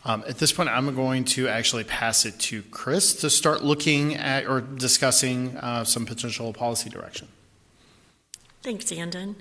At this point, I'm going to actually pass it to Chris to start looking at or discussing some potential policy direction. Thanks, Andon.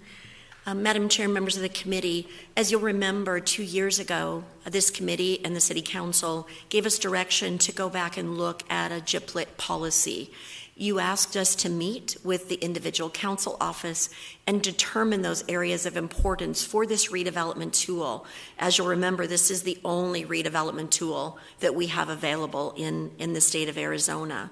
Madam Chair, members of the committee, as you'll remember, 2 years ago, this committee and the City Council gave us direction to go back and look at a GIPLET policy. You asked us to meet with the individual council office and determine those areas of importance for this redevelopment tool. As you'll remember, this is the only redevelopment tool that we have available in the state of Arizona.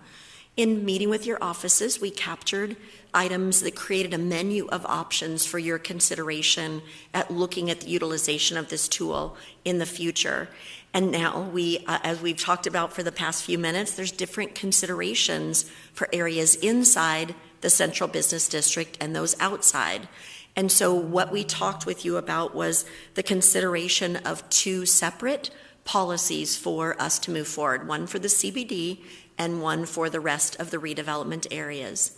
In meeting with your offices, we captured items that created a menu of options for your consideration at looking at the utilization of this tool in the future. And now as we've talked about for the past few minutes, there's different considerations for areas inside the central business district and those outside. And so what we talked with you about was the consideration of 2 separate policies for us to move forward, one for the CBD and one for the rest of the redevelopment areas.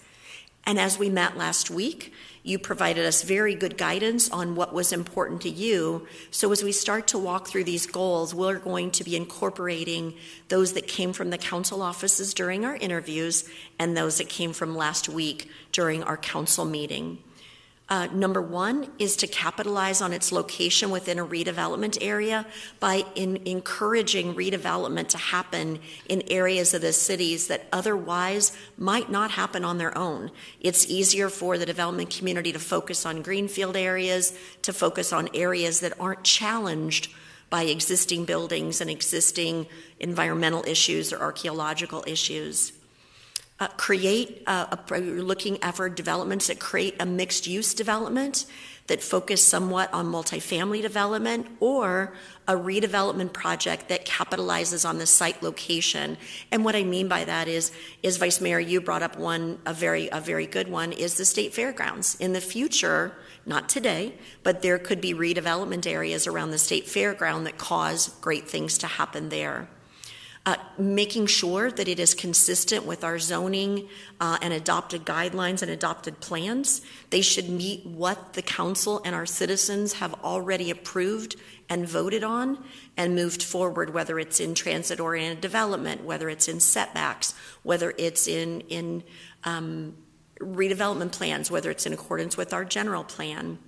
And as we met last week, you provided us very good guidance on what was important to you. So as we start to walk through these goals, we're going to be incorporating those that came from the council offices during our interviews and those that came from last week during our council meeting. Number 1 is to capitalize on its location within a redevelopment area by encouraging redevelopment to happen in areas of the cities that otherwise might not happen on their own. It's easier for the development community to focus on greenfield areas, to focus on areas that aren't challenged by existing buildings and existing environmental issues or archaeological issues. Looking for developments that create a mixed-use development that focus somewhat on multifamily development, or a redevelopment project that capitalizes on the site location. And what I mean by that is Vice Mayor, you brought up a very good one, is the state fairgrounds. In the future, not today, but there could be redevelopment areas around the state fairground that cause great things to happen there. Making sure that it is consistent with our zoning and adopted guidelines and adopted plans. They should meet what the council and our citizens have already approved and voted on and moved forward, whether it's in transit-oriented development, whether it's in setbacks, whether it's in redevelopment plans, whether it's in accordance with our general plan.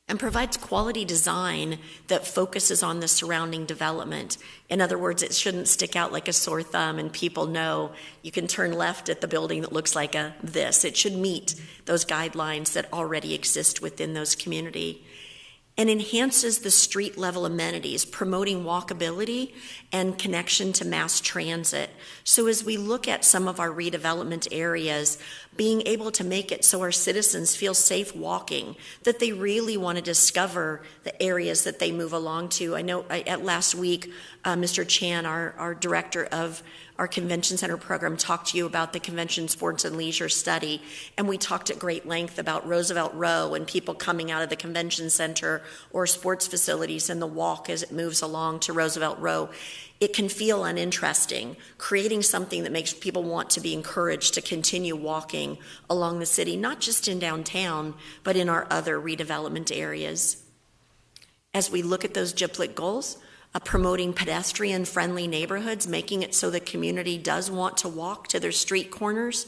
And provides quality design that focuses on the surrounding development. In other words, it shouldn't stick out like a sore thumb and people know you can turn left at the building that looks like this. It should meet those guidelines that already exist within those community. And enhances the street level amenities, promoting walkability and connection to mass transit. So as we look at some of our redevelopment areas, being able to make it so our citizens feel safe walking, that they really want to discover the areas that they move along to. I know last week, Mr. Chan, our director of our convention center program, talked to you about the convention sports and leisure study, and we talked at great length about Roosevelt Row and people coming out of the convention center or sports facilities and the walk as it moves along to Roosevelt Row. It can feel uninteresting, creating something that makes people want to be encouraged to continue walking along the city, not just in downtown, but in our other redevelopment areas. As we look at those GIPLET goals, promoting pedestrian-friendly neighborhoods, making it so the community does want to walk to their street corners,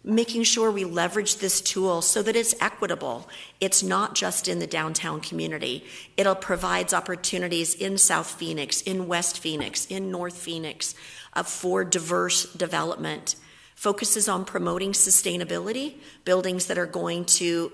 making sure we leverage this tool so that it's equitable. It's not just in the downtown community. It provides opportunities in South Phoenix, in West Phoenix, in North Phoenix for diverse development. Focuses on promoting sustainability, buildings that are going to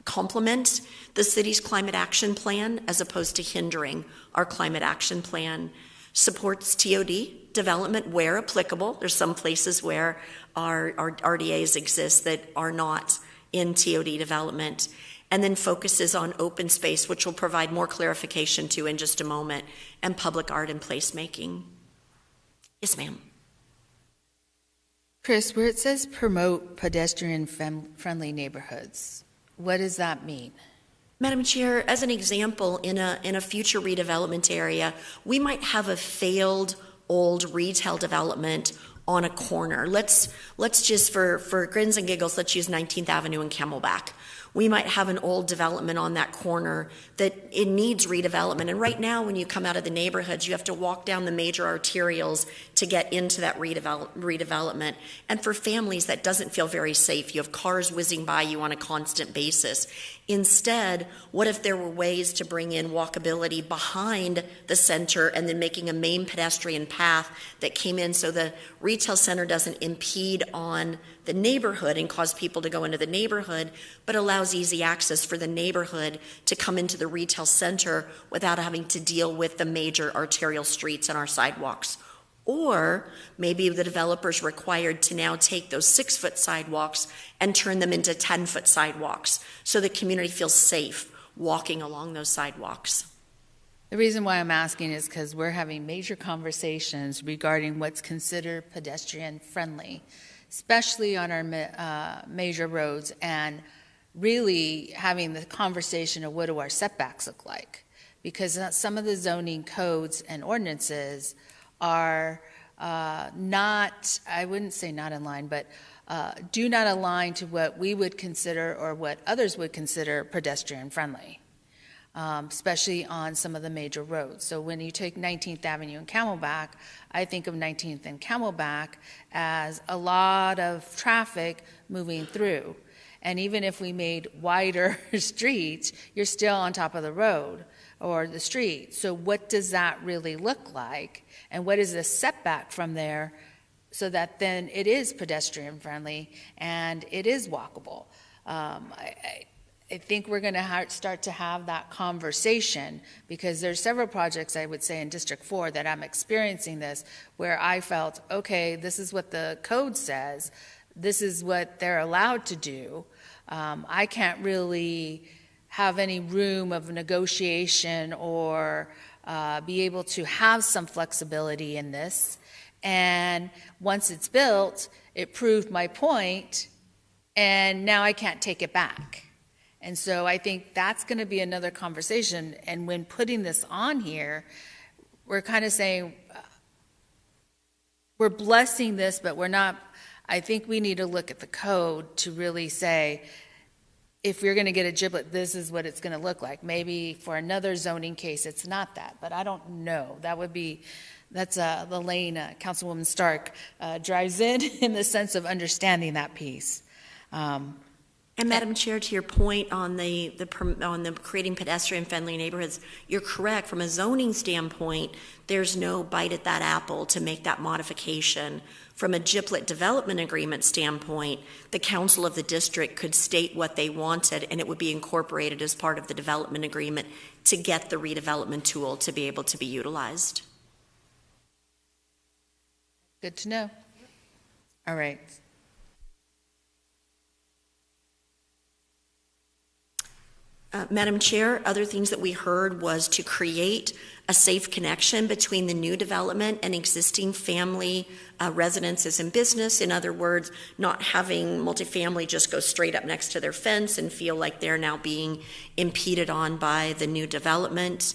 complement the city's climate action plan as opposed to hindering our climate action plan. Supports TOD development where applicable. There's some places where our RDAs exist that are not in TOD development. And then focuses on open space, which we'll provide more clarification to in just a moment, and public art and placemaking. Yes, ma'am. Chris, where it says promote pedestrian-friendly neighborhoods, what does that mean? Madam Chair, as an example, in a future redevelopment area, we might have a failed old retail development on a corner. Let's just, for grins and giggles, let's use 19th Avenue and Camelback. We might have an old development on that corner that it needs redevelopment. And right now, when you come out of the neighborhoods, you have to walk down the major arterials to get into that redevelopment. And for families, that doesn't feel very safe. You have cars whizzing by you on a constant basis. Instead, what if there were ways to bring in walkability behind the center and then making a main pedestrian path that came in so the retail center doesn't impede on the neighborhood and cause people to go into the neighborhood, but allows easy access for the neighborhood to come into the retail center without having to deal with the major arterial streets and our sidewalks. Or maybe the developer's required to now take those 6-foot sidewalks and turn them into 10-foot sidewalks so the community feels safe walking along those sidewalks. The reason why I'm asking is because we're having major conversations regarding what's considered pedestrian friendly, especially on our major roads, and really having the conversation of what do our setbacks look like. Because some of the zoning codes and ordinances are not, I wouldn't say not in line, but do not align to what we would consider or what others would consider pedestrian friendly, especially on some of the major roads. So when you take 19th Avenue and Camelback, I think of 19th and Camelback as a lot of traffic moving through. And even if we made wider streets, you're still on top of the road or the street. So what does that really look like? And what is the setback from there so that then it is pedestrian friendly and it is walkable? I think we're going to start to have that conversation, because there's several projects, I would say, in District 4 that I'm experiencing this, where I felt, okay, this is what the code says, this is what they're allowed to do. I can't really have any room of negotiation or be able to have some flexibility in this. And once it's built, it proved my point, and now I can't take it back. And so I think that's going to be another conversation. And when putting this on here, we're kind of saying we're blessing this, but we're not. I think we need to look at the code to really say, if you're going to get a giblet, this is what it's going to look like. Maybe for another zoning case, it's not that, but I don't know. That's the lane Councilwoman Stark drives in the sense of understanding that piece. And Madam Chair, to your point on the creating pedestrian-friendly neighborhoods, you're correct. From a zoning standpoint, there's no bite at that apple to make that modification. From a GIPLET development agreement standpoint, the council of the district could state what they wanted, and it would be incorporated as part of the development agreement to get the redevelopment tool to be able to be utilized. Good to know. All right. Madam Chair, other things that we heard was to create a safe connection between the new development and existing family residences and business. In other words, not having multifamily just go straight up next to their fence and feel like they're now being impeded on by the new development.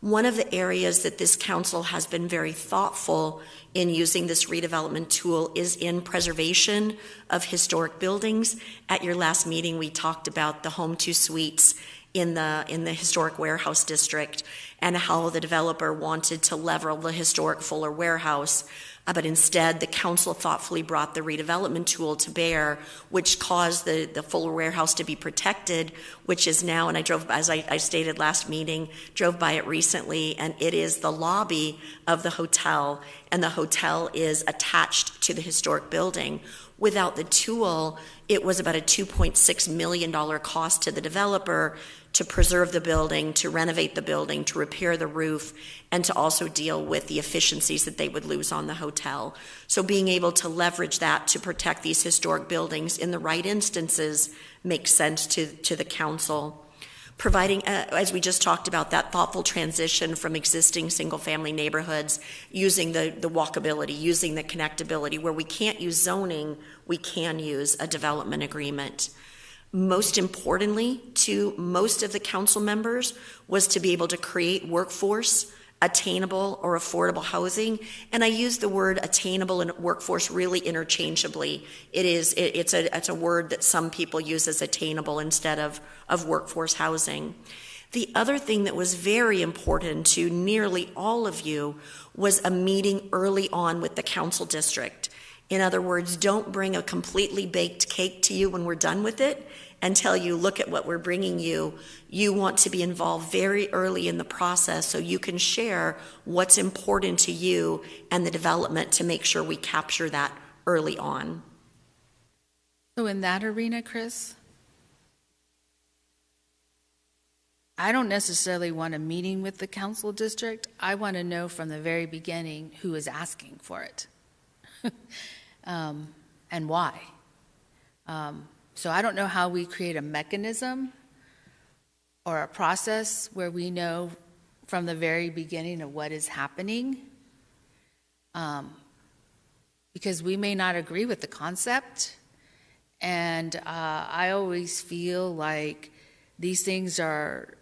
One of the areas that this council has been very thoughtful in using this redevelopment tool is in preservation of historic buildings. At your last meeting, we talked about the Home 2 Suites in the historic warehouse district and how the developer wanted to level the historic Fuller warehouse, but instead the council thoughtfully brought the redevelopment tool to bear, which caused the Fuller warehouse to be protected, which is now, and I drove, as I stated last meeting, drove by it recently, and it is the lobby of the hotel, and the hotel is attached to the historic building. Without the tool, it was about a $2.6 million cost to the developer to preserve the building, to renovate the building, to repair the roof, and to also deal with the efficiencies that they would lose on the hotel. So being able to leverage that to protect these historic buildings in the right instances makes sense to the council. Providing, as we just talked about, that thoughtful transition from existing single-family neighborhoods, using the walkability, using the connectability. Where we can't use zoning, we can use a development agreement. Most importantly, to most of the council members, was to be able to create workforce attainable or affordable housing. And I use the word attainable and workforce really interchangeably. It's a word that some people use as attainable instead of workforce housing. The other thing that was very important to nearly all of you was a meeting early on with the council district. In other words, don't bring a completely baked cake to you when we're done with it and tell you, look at what we're bringing you. You want to be involved very early in the process so you can share what's important to you and the development to make sure we capture that early on. So in that arena, Chris, I don't necessarily want a meeting with the council district. I want to know from the very beginning who is asking for it and why. So I don't know how we create a mechanism or a process where we know from the very beginning of what is happening, because we may not agree with the concept. And I always feel like these things are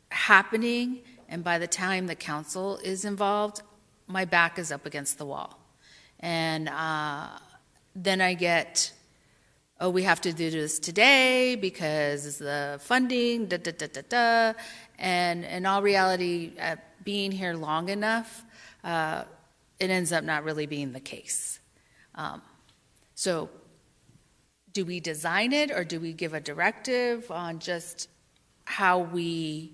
happening, and by the time the council is involved, my back is up against the wall. And then I get, oh, we have to do this today because the funding, And in all reality, being here long enough, it ends up not really being the case. So do we design it, or do we give a directive on just how we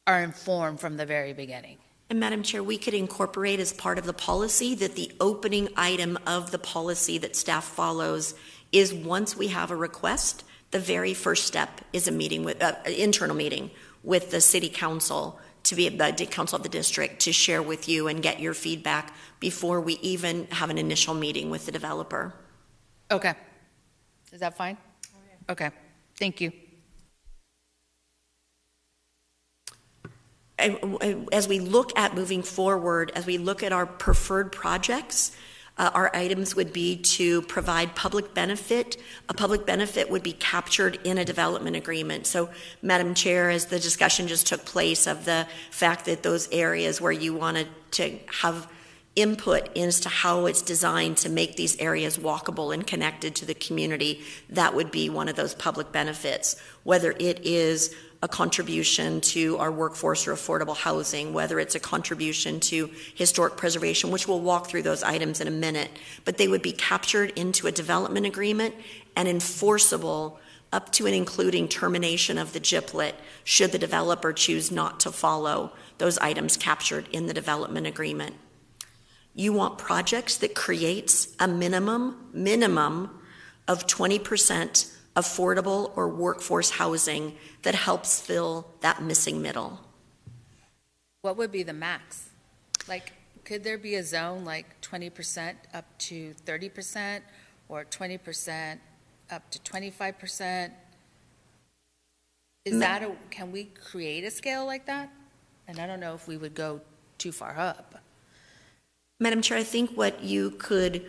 are informed from the very beginning? And Madam Chair, we could incorporate as part of the policy that the opening item of the policy that staff follows is, once we have a request, the very first step is a meeting with internal meeting with the city council, to be the council of the district, to share with you and get your feedback before we even have an initial meeting with the developer. Okay. Is that fine? Okay. Thank you. As we look at moving forward, as we look at our preferred projects, our items would be to provide public benefit. A public benefit would be captured in a development agreement. So, Madam Chair, as the discussion just took place of the fact that those areas where you wanted to have input as to how it's designed to make these areas walkable and connected to the community, that would be one of those public benefits. Whether it is a contribution to our workforce or affordable housing, whether it's a contribution to historic preservation, which we'll walk through those items in a minute, but they would be captured into a development agreement and enforceable up to and including termination of the GIPLET should the developer choose not to follow those items captured in the development agreement. You want projects that creates a minimum of 20% affordable or workforce housing that helps fill that missing middle. What would be the max? Like, could there be a zone like 20% up to 30%, or 20% up to 25%? Can we create a scale like that? And I don't know if we would go too far up. Madam Chair, I think what you could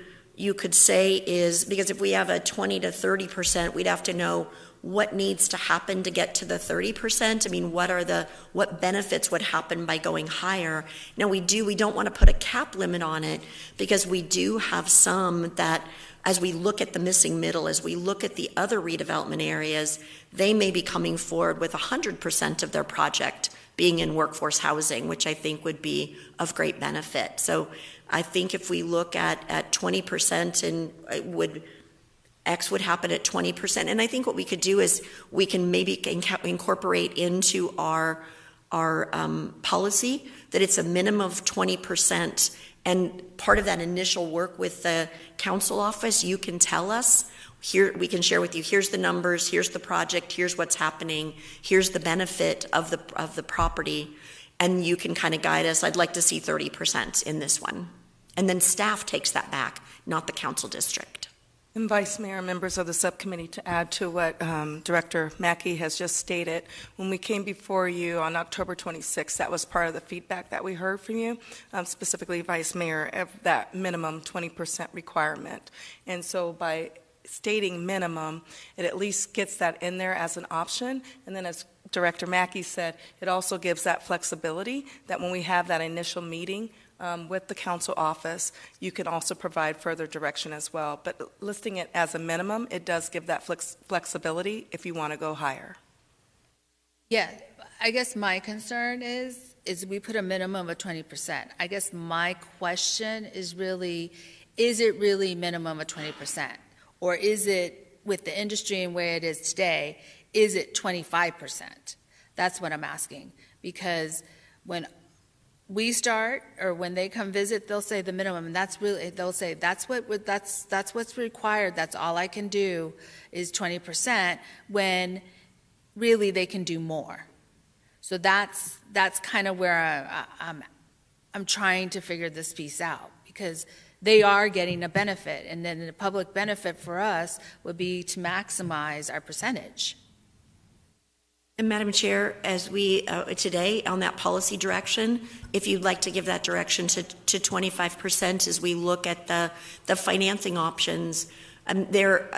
say is, because if we have a 20 to 30%, we'd have to know what needs to happen to get to the 30%. I mean, what benefits would happen by going higher? Now we don't want to put a cap limit on it, because we do have some that, as we look at the missing middle, as we look at the other redevelopment areas, they may be coming forward with 100% of their project being in workforce housing, which I think would be of great benefit. So I think if we look at 20%, and X would happen at 20%. And I think what we could do is we can maybe incorporate into our policy that it's a minimum of 20%. And part of that initial work with the council office, you can tell us, here we can share with you, here's the numbers, here's the project, here's what's happening, here's the benefit of the property, and you can kind of guide us. I'd like to see 30% in this one. And then staff takes that back, not the council district. And Vice Mayor, members of the subcommittee, to add to what Director Mackey has just stated, when we came before you on October 26th, that was part of the feedback that we heard from you, specifically Vice Mayor, of that minimum 20% requirement. And so by stating minimum, it at least gets that in there as an option. And then as Director Mackey said, it also gives that flexibility that when we have that initial meeting with the council office, you can also provide further direction as well. But listing it as a minimum, it does give that flexibility if you want to go higher. Yeah, I guess my concern is we put a minimum of 20%. I guess my question is really, is it really minimum of 20%? Or is it, with the industry and where it is today, is it 25%? That's what I'm asking. Because when we start, or when they come visit, they'll say the minimum, and that's really, they'll say that's what's required. That's all I can do is 20%, when really they can do more. So that's kind of where I'm trying to figure this piece out, because they are getting a benefit, and then the public benefit for us would be to maximize our percentage. And Madam Chair, as we today on that policy direction, if you'd like to give that direction to 25% as we look at the financing options, there,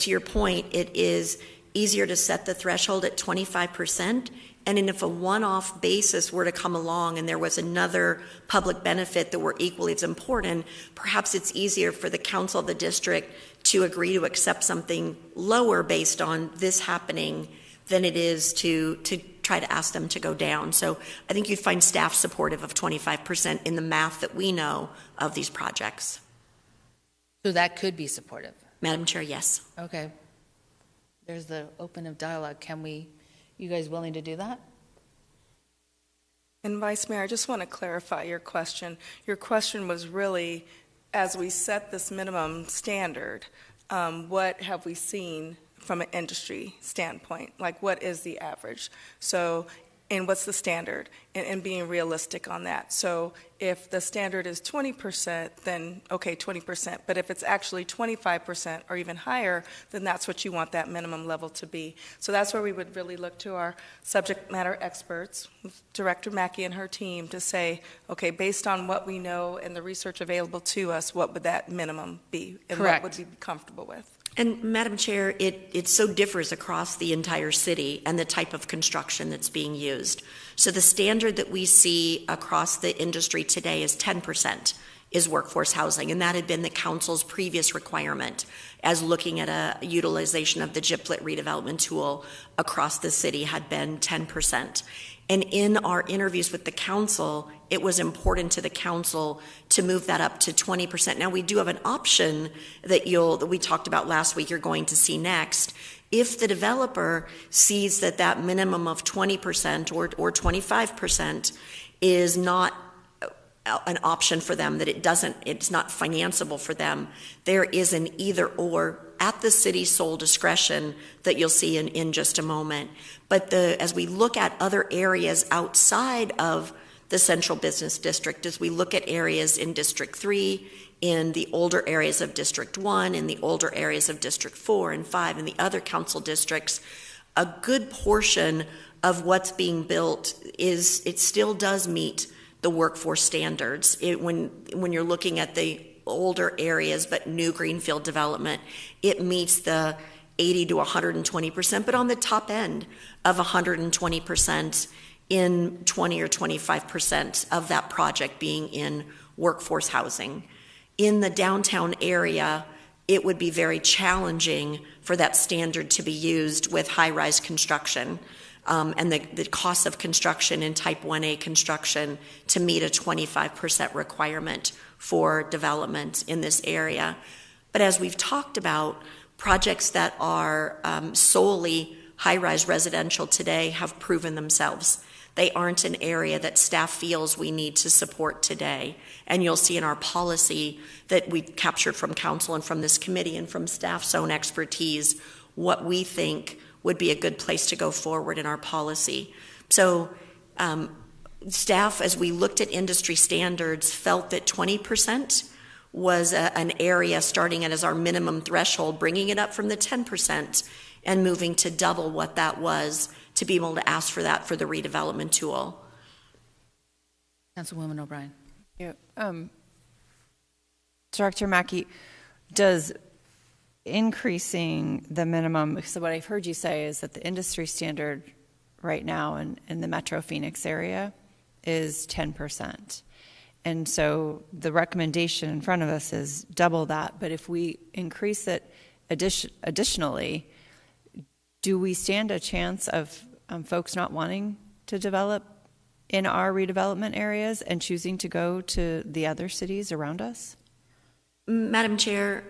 to your point, it is easier to set the threshold at 25%. And then if a one-off basis were to come along and there was another public benefit that were equally as important, perhaps it's easier for the council of the district to agree to accept something lower based on this happening than it is to try to ask them to go down. So I think you'd find staff supportive of 25% in the math that we know of these projects. So that could be supportive. Madam Chair, yes. Okay. There's the open of dialogue. You guys willing to do that? And Vice Mayor, I just want to clarify your question. Your question was really, as we set this minimum standard, what have we seen from an industry standpoint? Like, what is the average? So, and what's the standard? And being realistic on that. So if the standard is 20%, then okay, 20%. But if it's actually 25% or even higher, then that's what you want that minimum level to be. So that's where we would really look to our subject matter experts, Director Mackey and her team, to say, okay, based on what we know and the research available to us, what would that minimum be? And Correct. What would we be comfortable with? And Madam Chair, it so differs across the entire city and the type of construction that's being used. So the standard that we see across the industry today is 10% is workforce housing, and that had been the council's previous requirement as looking at a utilization of the GIPLET redevelopment tool across the city had been 10%. And in our interviews with the council, it was important to the council to move that up to 20%. Now, we do have an option that we talked about last week, you're going to see next. If the developer sees that minimum of 20% or 25% is not an option for them, that it's not financeable for them, there is an either or at the city's sole discretion that you'll see in just a moment. But as we look at other areas outside of the central business district, as we look at areas in District 3, in the older areas of District 1, in the older areas of District 4 and 5, and the other council districts, a good portion of what's being built it still does meet the workforce standards. When you're looking at the older areas but new greenfield development, it meets the 80 to 120%, but on the top end of 120% in 20 or 25% of that project being in workforce housing. In the downtown area, it would be very challenging for that standard to be used with high-rise construction. And the cost of construction in Type 1A construction to meet a 25% requirement for development in this area. But as we've talked about, projects that are solely high-rise residential today have proven themselves. They aren't an area that staff feels we need to support today. And you'll see in our policy that we've captured from council and from this committee and from staff's own expertise what we think would be a good place to go forward in our policy. So staff, as we looked at industry standards, felt that 20% was an area starting at as our minimum threshold, bringing it up from the 10% and moving to double what that was to be able to ask for that for the redevelopment tool. Councilwoman O'Brien. Yeah. Director Mackey, does increasing the minimum, so what I've heard you say is that the industry standard right now in the Metro Phoenix area is 10%. And so the recommendation in front of us is double that. But if we increase it additionally, do we stand a chance of folks not wanting to develop in our redevelopment areas and choosing to go to the other cities around us? Madam Chair,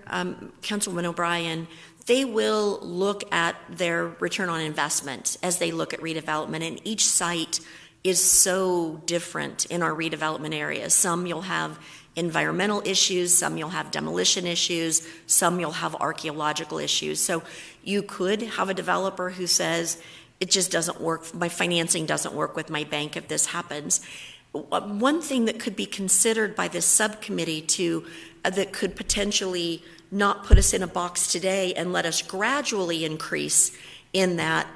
Councilwoman O'Brien, they will look at their return on investment as they look at redevelopment, and each site is so different in our redevelopment areas. Some you'll have environmental issues, some you'll have demolition issues, some you'll have archaeological issues. So you could have a developer who says, it just doesn't work, my financing doesn't work with my bank if this happens. One thing that could be considered by this subcommittee that could potentially not put us in a box today and let us gradually increase in that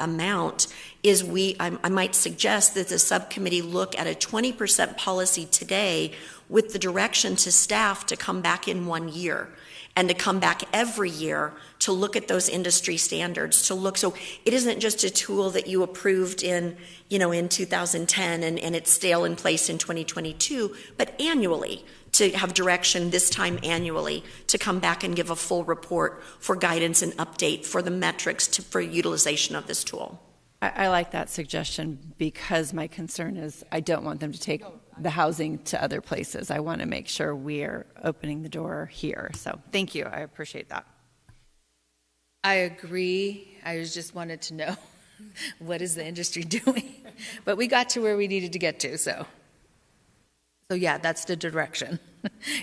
amount is I might suggest that the subcommittee look at a 20% policy today with the direction to staff to come back in 1 year and to come back every year to look at those industry standards, so it isn't just a tool that you approved in 2010 and it's still in place in 2022, but annually to have direction this time annually to come back and give a full report for guidance and update for the metrics for utilization of this tool. I like that suggestion because my concern is I don't want them to take the housing to other places. I want to make sure we are opening the door here. So thank you. I appreciate that. I agree. I just wanted to know what is the industry doing? But we got to where we needed to get to, so yeah, that's the direction.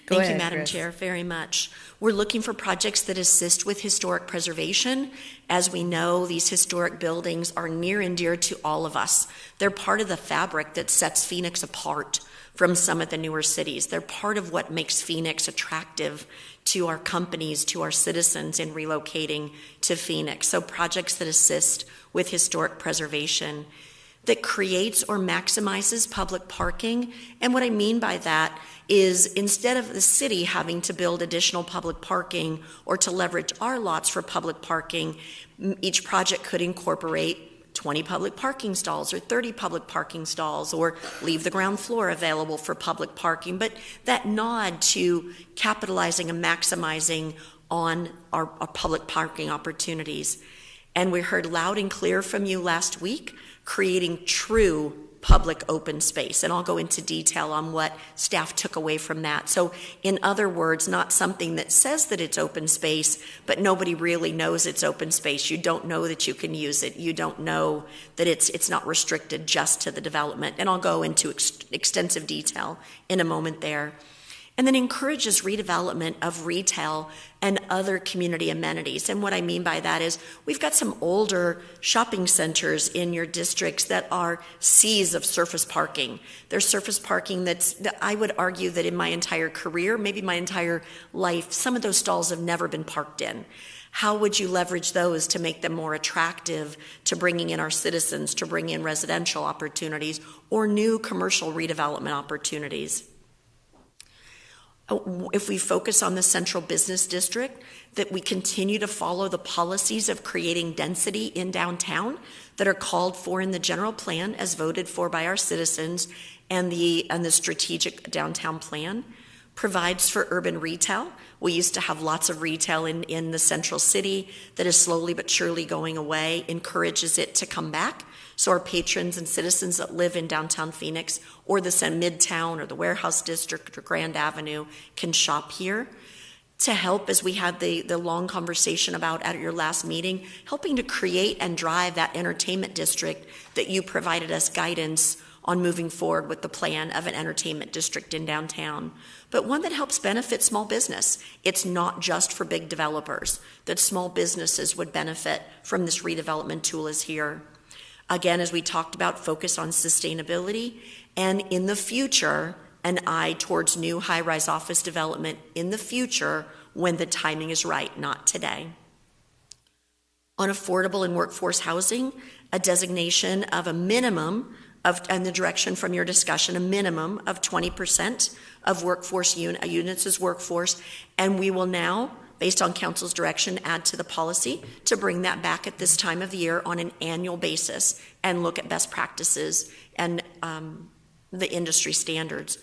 Thank you, Madam Chair, very much. We're looking for projects that assist with historic preservation. As we know, these historic buildings are near and dear to all of us. They're part of the fabric that sets Phoenix apart from some of the newer cities. They're part of what makes Phoenix attractive to our companies, to our citizens in relocating to Phoenix. So projects that assist with historic preservation, that creates or maximizes public parking. And what I mean by that is instead of the city having to build additional public parking or to leverage our lots for public parking, each project could incorporate 20 public parking stalls or 30 public parking stalls or leave the ground floor available for public parking. But that nod to capitalizing and maximizing on our public parking opportunities. And we heard loud and clear from you last week, creating true public open space. And I'll go into detail on what staff took away from that. So in other words, not something that says that it's open space, but nobody really knows it's open space. You don't know that you can use it. You don't know that it's not restricted just to the development. And I'll go into extensive detail in a moment there. And then encourages redevelopment of retail and other community amenities. And what I mean by that is we've got some older shopping centers in your districts that are seas of surface parking. There's surface parking that I would argue that in my entire career, maybe my entire life, some of those stalls have never been parked in. How would you leverage those to make them more attractive to bringing in our citizens, to bring in residential opportunities or new commercial redevelopment opportunities? If we focus on the central business district, that we continue to follow the policies of creating density in downtown that are called for in the general plan as voted for by our citizens and the strategic downtown plan, provides for urban retail. We used to have lots of retail in the central city that is slowly but surely going away, encourages it to come back. So our patrons and citizens that live in downtown Phoenix or the Midtown or the Warehouse District or Grand Avenue can shop here. To help, as we had the long conversation about at your last meeting, helping to create and drive that entertainment district that you provided us guidance on moving forward with the plan of an entertainment district in downtown, but one that helps benefit small business. It's not just for big developers, that small businesses would benefit from this redevelopment tool is here. Again, as we talked about, focus on sustainability, and in the future, an eye towards new high-rise office development in the future when the timing is right, not today. On affordable and workforce housing, a designation of a minimum of, and the direction from your discussion, a minimum of 20% of workforce units as workforce, and we will now based on council's direction, add to the policy to bring that back at this time of year on an annual basis and look at best practices and the industry standards.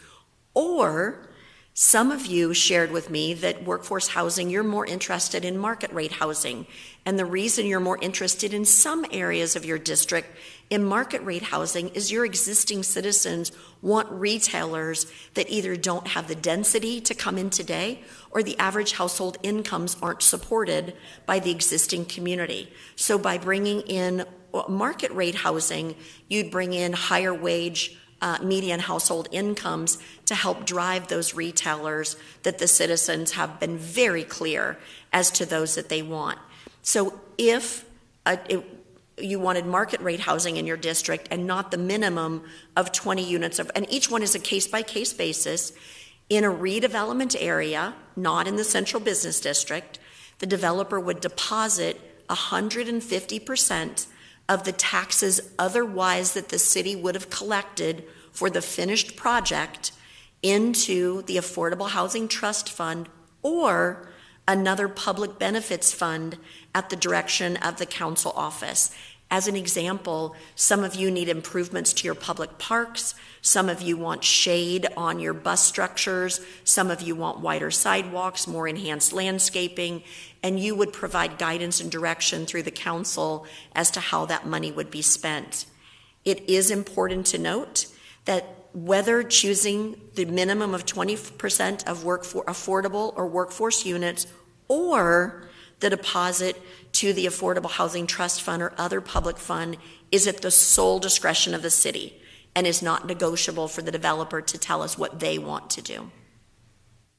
Or some of you shared with me that workforce housing, you're more interested in market rate housing. And the reason you're more interested in some areas of your district in market rate housing is your existing citizens want retailers that either don't have the density to come in today or the average household incomes aren't supported by the existing community. So by bringing in market rate housing, you'd bring in higher wage median household incomes to help drive those retailers that the citizens have been very clear as to those that they want. So if you wanted market rate housing in your district and not the minimum of 20 units of, and each one is a case-by-case basis, in a redevelopment area, not in the central business district, the developer would deposit 150% of the taxes otherwise that the city would have collected for the finished project into the Affordable Housing Trust Fund or another public benefits fund at the direction of the council office. As an example, some of you need improvements to your public parks, some of you want shade on your bus structures, some of you want wider sidewalks, more enhanced landscaping, and you would provide guidance and direction through the council as to how that money would be spent. It is important to note that whether choosing the minimum of 20% of affordable or workforce units or the deposit to the Affordable Housing Trust Fund or other public fund is at the sole discretion of the city and is not negotiable for the developer to tell us what they want to do.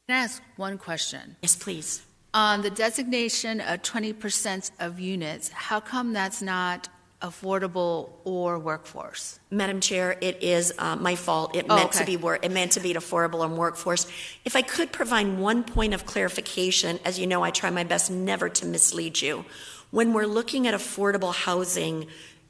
Can I ask one question? Yes, please. On the designation of 20% of units, how come that's not affordable or workforce? Madam Chair, it is my fault. It meant to be affordable and workforce. If I could provide one point of clarification, as you know, I try my best never to mislead you. When we're looking at affordable housing,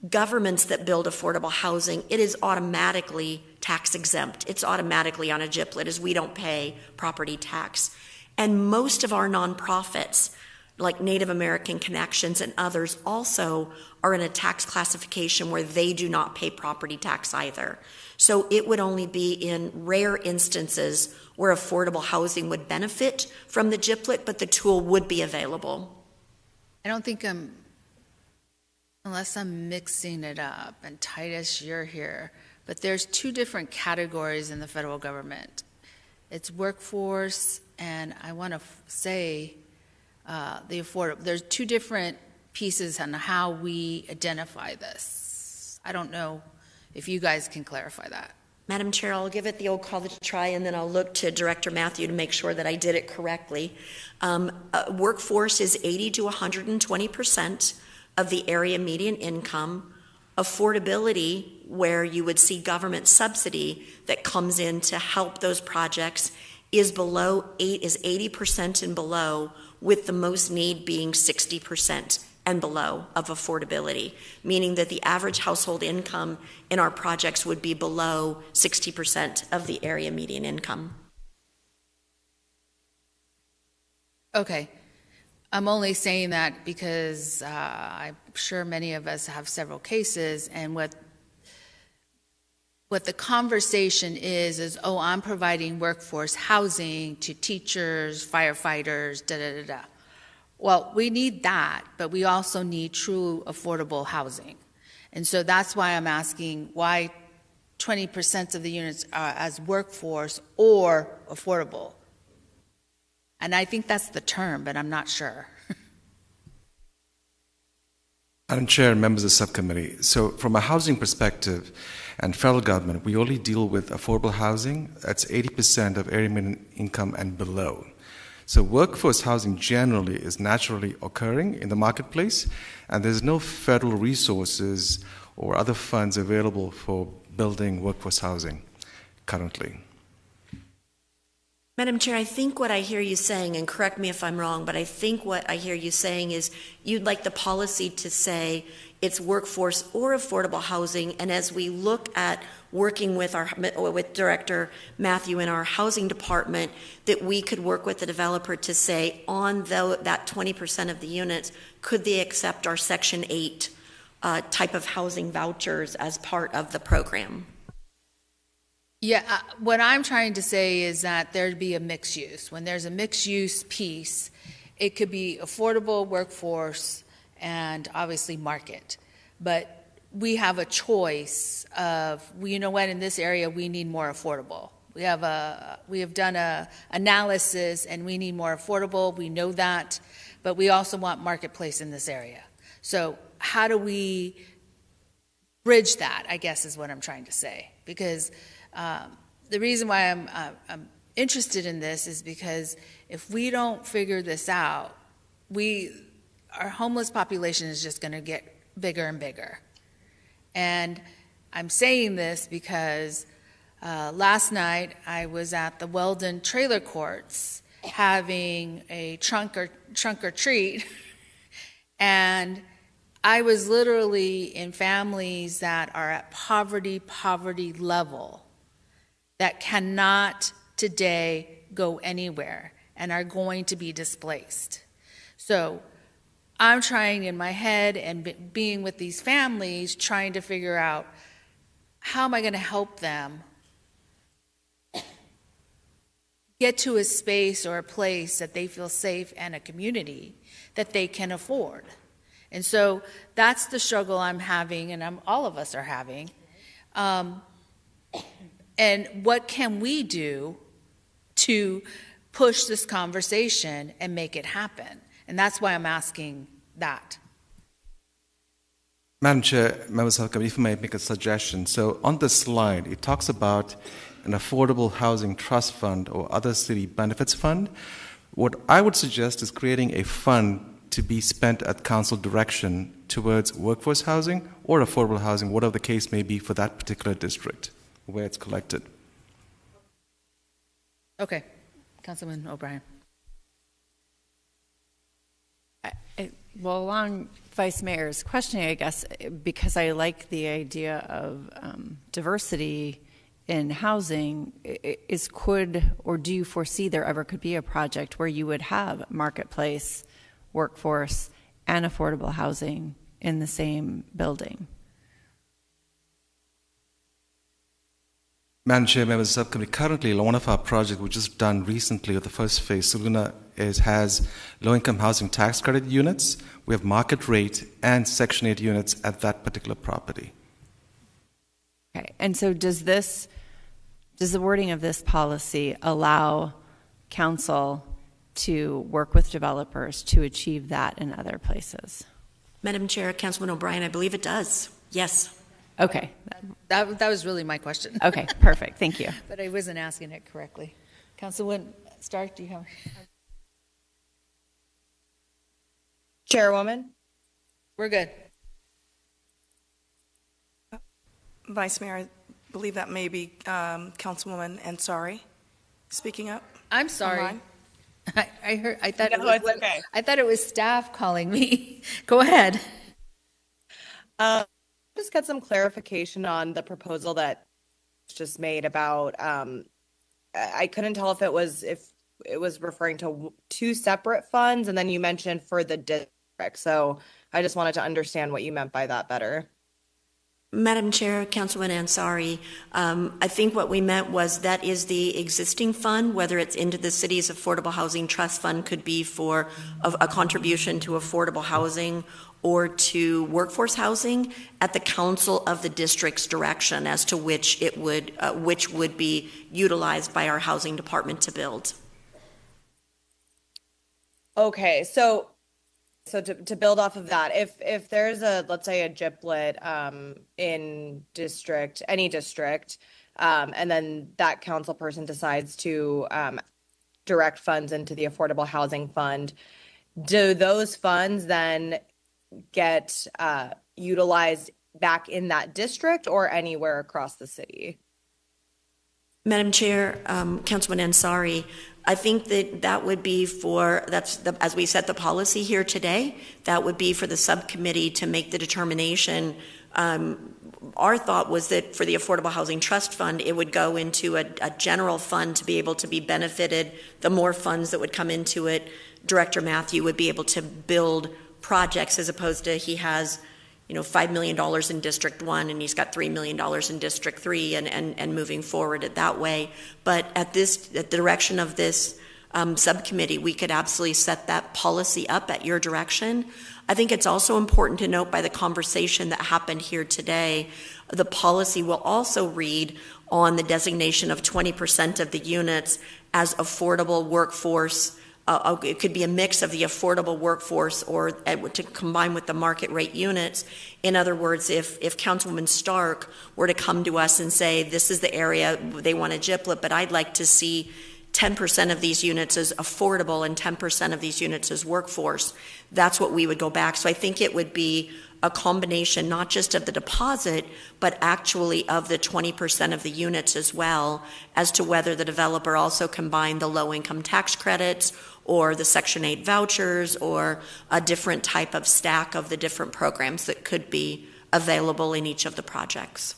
governments that build affordable housing, it is automatically tax exempt. It's automatically on a GIPLET, as we don't pay property tax. And most of our nonprofits, like Native American Connections and others, also are in a tax classification where they do not pay property tax either. So it would only be in rare instances where affordable housing would benefit from the GIPLET, but the tool would be available. I don't think unless I'm mixing it up, and Titus, you're here, but there's two different categories in the federal government. It's workforce, and I want to say the affordable. There's two different pieces on how we identify this. I don't know if you guys can clarify that. Madam Chair, I'll give it the old college try, and then I'll look to Director Matthew to make sure that I did it correctly. Workforce is 80 to 120% of the area median income. Affordability, where you would see government subsidy that comes in to help those projects, is 80% and below, with the most need being 60% and below of affordability, meaning that the average household income in our projects would be below 60% of the area median income. Okay. I'm only saying that because I'm sure many of us have several cases, and what the conversation is, oh, I'm providing workforce housing to teachers, firefighters, da-da-da-da. Well, we need that, but we also need true affordable housing. And so that's why I'm asking why 20% of the units are as workforce or affordable. And I think that's the term, but I'm not sure. Madam Chair and members of the subcommittee, so from a housing perspective and federal government, we only deal with affordable housing. That's 80% of area median income and below. So workforce housing generally is naturally occurring in the marketplace, and there's no federal resources or other funds available for building workforce housing currently. Madam Chair, I think what I hear you saying, and correct me if I'm wrong, but I think what I hear you saying is you'd like the policy to say it's workforce or affordable housing. And as we look at working with Director Matthew in our housing department, that we could work with the developer to say on that 20% of the units, could they accept our Section 8 type of housing vouchers as part of the program? Yeah, what I'm trying to say is that there'd be a mixed use. When there's a mixed use piece, it could be affordable, workforce, and obviously market. But we have a choice of, you know what, in this area we need more affordable. We have done a analysis and we need more affordable. We know that, but we also want marketplace in this area. So how do we bridge that, I guess is what I'm trying to say. Because the reason why I'm interested in this is because if we don't figure this out, our homeless population is just going to get bigger and bigger. And I'm saying this because last night I was at the Weldon Trailer Courts having a trunk or treat, and I was literally in families that are at poverty level that cannot today go anywhere and are going to be displaced. So I'm trying in my head and being with these families, trying to figure out how am I going to help them get to a space or a place that they feel safe and a community that they can afford. And so that's the struggle I'm having, and all of us are having. And what can we do to push this conversation and make it happen? And that's why I'm asking that. Madam Chair, members of the committee, if I may make a suggestion. So on the slide, it talks about an affordable housing trust fund or other city benefits fund. What I would suggest is creating a fund to be spent at council direction towards workforce housing or affordable housing, whatever the case may be for that particular district where it's collected. Okay, Councilman O'Brien. Well, along Vice Mayor's questioning, I guess, because I like the idea of diversity in housing, do you foresee there ever could be a project where you would have marketplace, workforce, and affordable housing in the same building? Madam Chair, members of the subcommittee, currently one of our projects we just done recently with the first phase, Saluna, has low-income housing tax credit units. We have market rate and Section 8 units at that particular property. Okay, and so does the wording of this policy allow council to work with developers to achieve that in other places? Madam Chair, Councilman O'Brien, I believe it does. Yes. Okay. That was really my question. Okay, perfect. Thank you. But I wasn't asking it correctly. Councilwoman Stark, do you have? Chairwoman? We're good. Vice Mayor, I believe that may be Councilwoman Ansari speaking up. I'm sorry. Online. I thought no, it's okay. I thought it was staff calling me. Go ahead. Just get some clarification on the proposal that was just made about. I couldn't tell if it was referring to two separate funds, and then you mentioned for the district. So I just wanted to understand what you meant by that better. Madam Chair, Councilman Ansari, I think what we meant was that is the existing fund, whether it's into the city's affordable housing trust fund, could be for a contribution to affordable housing or to workforce housing at the council of the district's direction as to which would be utilized by our housing department to build. Okay, so to build off of that, if there's let's say a GIPLET in any district, and then that council person decides to direct funds into the affordable housing fund, do those funds then get utilized back in that district or anywhere across the city? Madam Chair, Councilman Ansari, I think that would be as we set the policy here today, that would be for the subcommittee to make the determination. Our thought was that for the Affordable Housing Trust Fund, it would go into a general fund to be able to be benefited. The more funds that would come into it, Director Matthew would be able to build projects, as opposed to he has $5 million in District 1 and he's got $3 million in District 3 and moving forward that way. But at the direction of this subcommittee, we could absolutely set that policy up at your direction. I think it's also important to note by the conversation that happened here today, the policy will also read on the designation of 20% of the units as affordable workforce. It could be a mix of the affordable workforce or to combine with the market rate units. In other words, if Councilwoman Stark were to come to us and say, this is the area they want a GIPLET, but I'd like to see 10% of these units as affordable and 10% of these units as workforce, that's what we would go back. So I think it would be a combination not just of the deposit, but actually of the 20% of the units as well, as to whether the developer also combined the low-income tax credits or the Section 8 vouchers or a different type of stack of the different programs that could be available in each of the projects.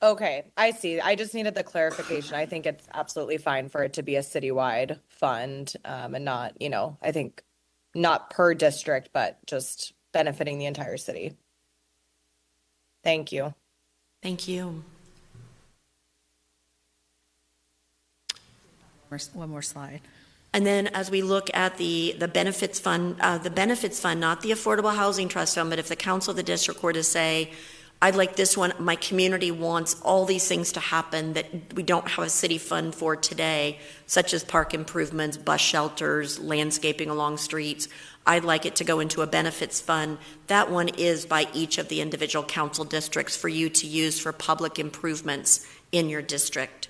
Okay, I see. I just needed the clarification. I think it's absolutely fine for it to be a citywide fund and not, I think not per district, but just benefiting the entire city. Thank you. Thank you. One more slide. And then as we look at the benefits fund, not the Affordable Housing Trust Fund, but if the council of the district were to say, I'd like this one, my community wants all these things to happen that we don't have a city fund for today, such as park improvements, bus shelters, landscaping along streets. I'd like it to go into a benefits fund. That one is by each of the individual council districts for you to use for public improvements in your district.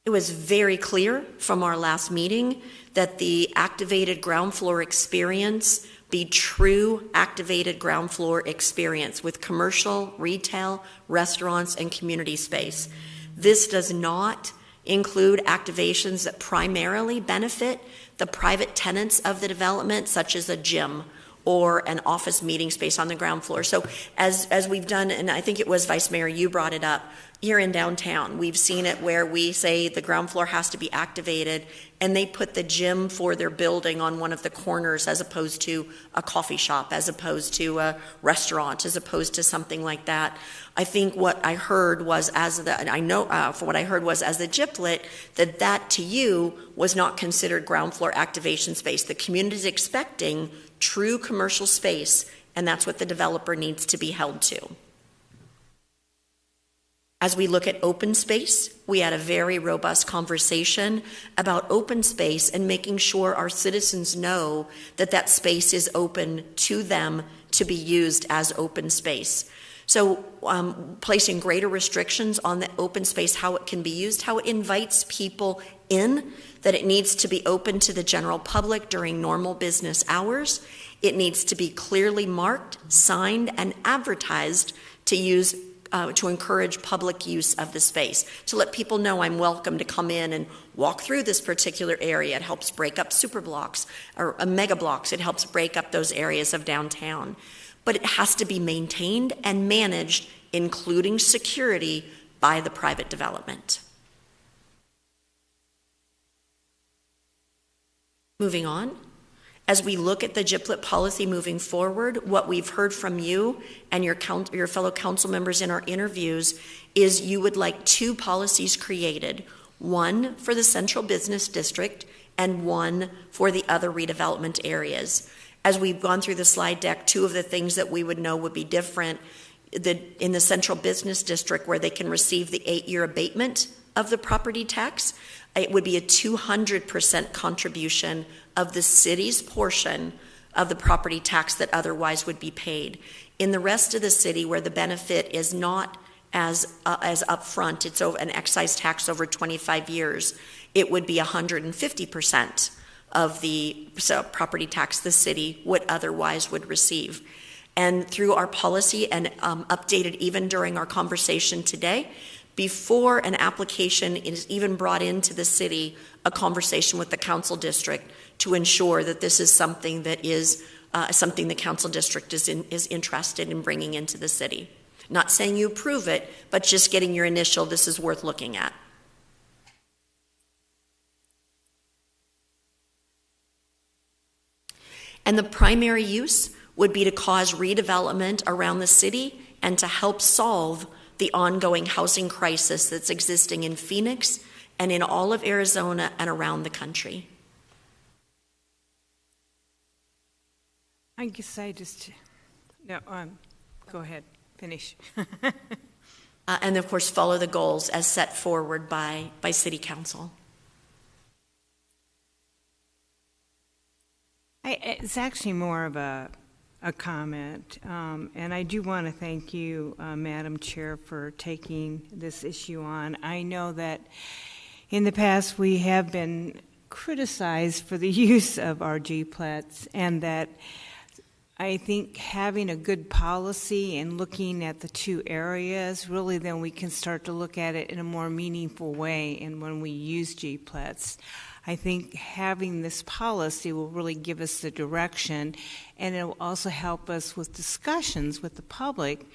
It was very clear from our last meeting that the activated ground floor experience be true activated ground floor experience with commercial, retail, restaurants, and community space. This does not include activations that primarily benefit the private tenants of the development, such as a gym or an office meeting space on the ground floor. So as we've done, and I think it was Vice Mayor, you brought it up, here in downtown, we've seen it where we say the ground floor has to be activated and they put the gym for their building on one of the corners as opposed to a coffee shop, as opposed to a restaurant, as opposed to something like that. I think what I heard was as the GIPLET, that to you was not considered ground floor activation space. The community is expecting true commercial space, and that's what the developer needs to be held to. As we look at open space, we had a very robust conversation about open space and making sure our citizens know that that space is open to them to be used as open space. So placing greater restrictions on the open space, how it can be used, how it invites people in, that it needs to be open to the general public during normal business hours. It needs to be clearly marked, signed, and advertised to encourage public use of the space, to let people know I'm welcome to come in and walk through this particular area. It helps break up super blocks or mega blocks. It helps break up those areas of downtown. But it has to be maintained and managed, including security, by the private development. Moving on. As we look at the GIPLET policy moving forward, what we've heard from you and your fellow council members in our interviews is you would like two policies created, one for the central business district and one for the other redevelopment areas. As we've gone through the slide deck, two of the things that we would know would be different, in the central business district where they can receive the 8-year abatement of the property tax, it would be a 200% contribution of the city's portion of the property tax that otherwise would be paid. In the rest of the city, where the benefit is not as upfront, it's an excise tax over 25 years, it would be 150% of the property tax the city would otherwise receive. And through our policy and updated even during our conversation today, before an application is even brought into the city, a conversation with the council district to ensure that this is something that is something the council district is interested in bringing into the city. Not saying you approve it, but just getting your initial, this is worth looking at. And the primary use would be to cause redevelopment around the city and to help solve the ongoing housing crisis that's existing in Phoenix and in all of Arizona and around the country. I guess I just, no, go ahead, finish. And of course, follow the goals as set forward by City Council. It's actually more of a comment, and I do want to thank you, Madam Chair, for taking this issue on. I know that in the past we have been criticized for the use of our G-plats, and that I think having a good policy and looking at the two areas, really then we can start to look at it in a more meaningful way. And when we use G-plats, I think having this policy will really give us the direction, and it will also help us with discussions with the public,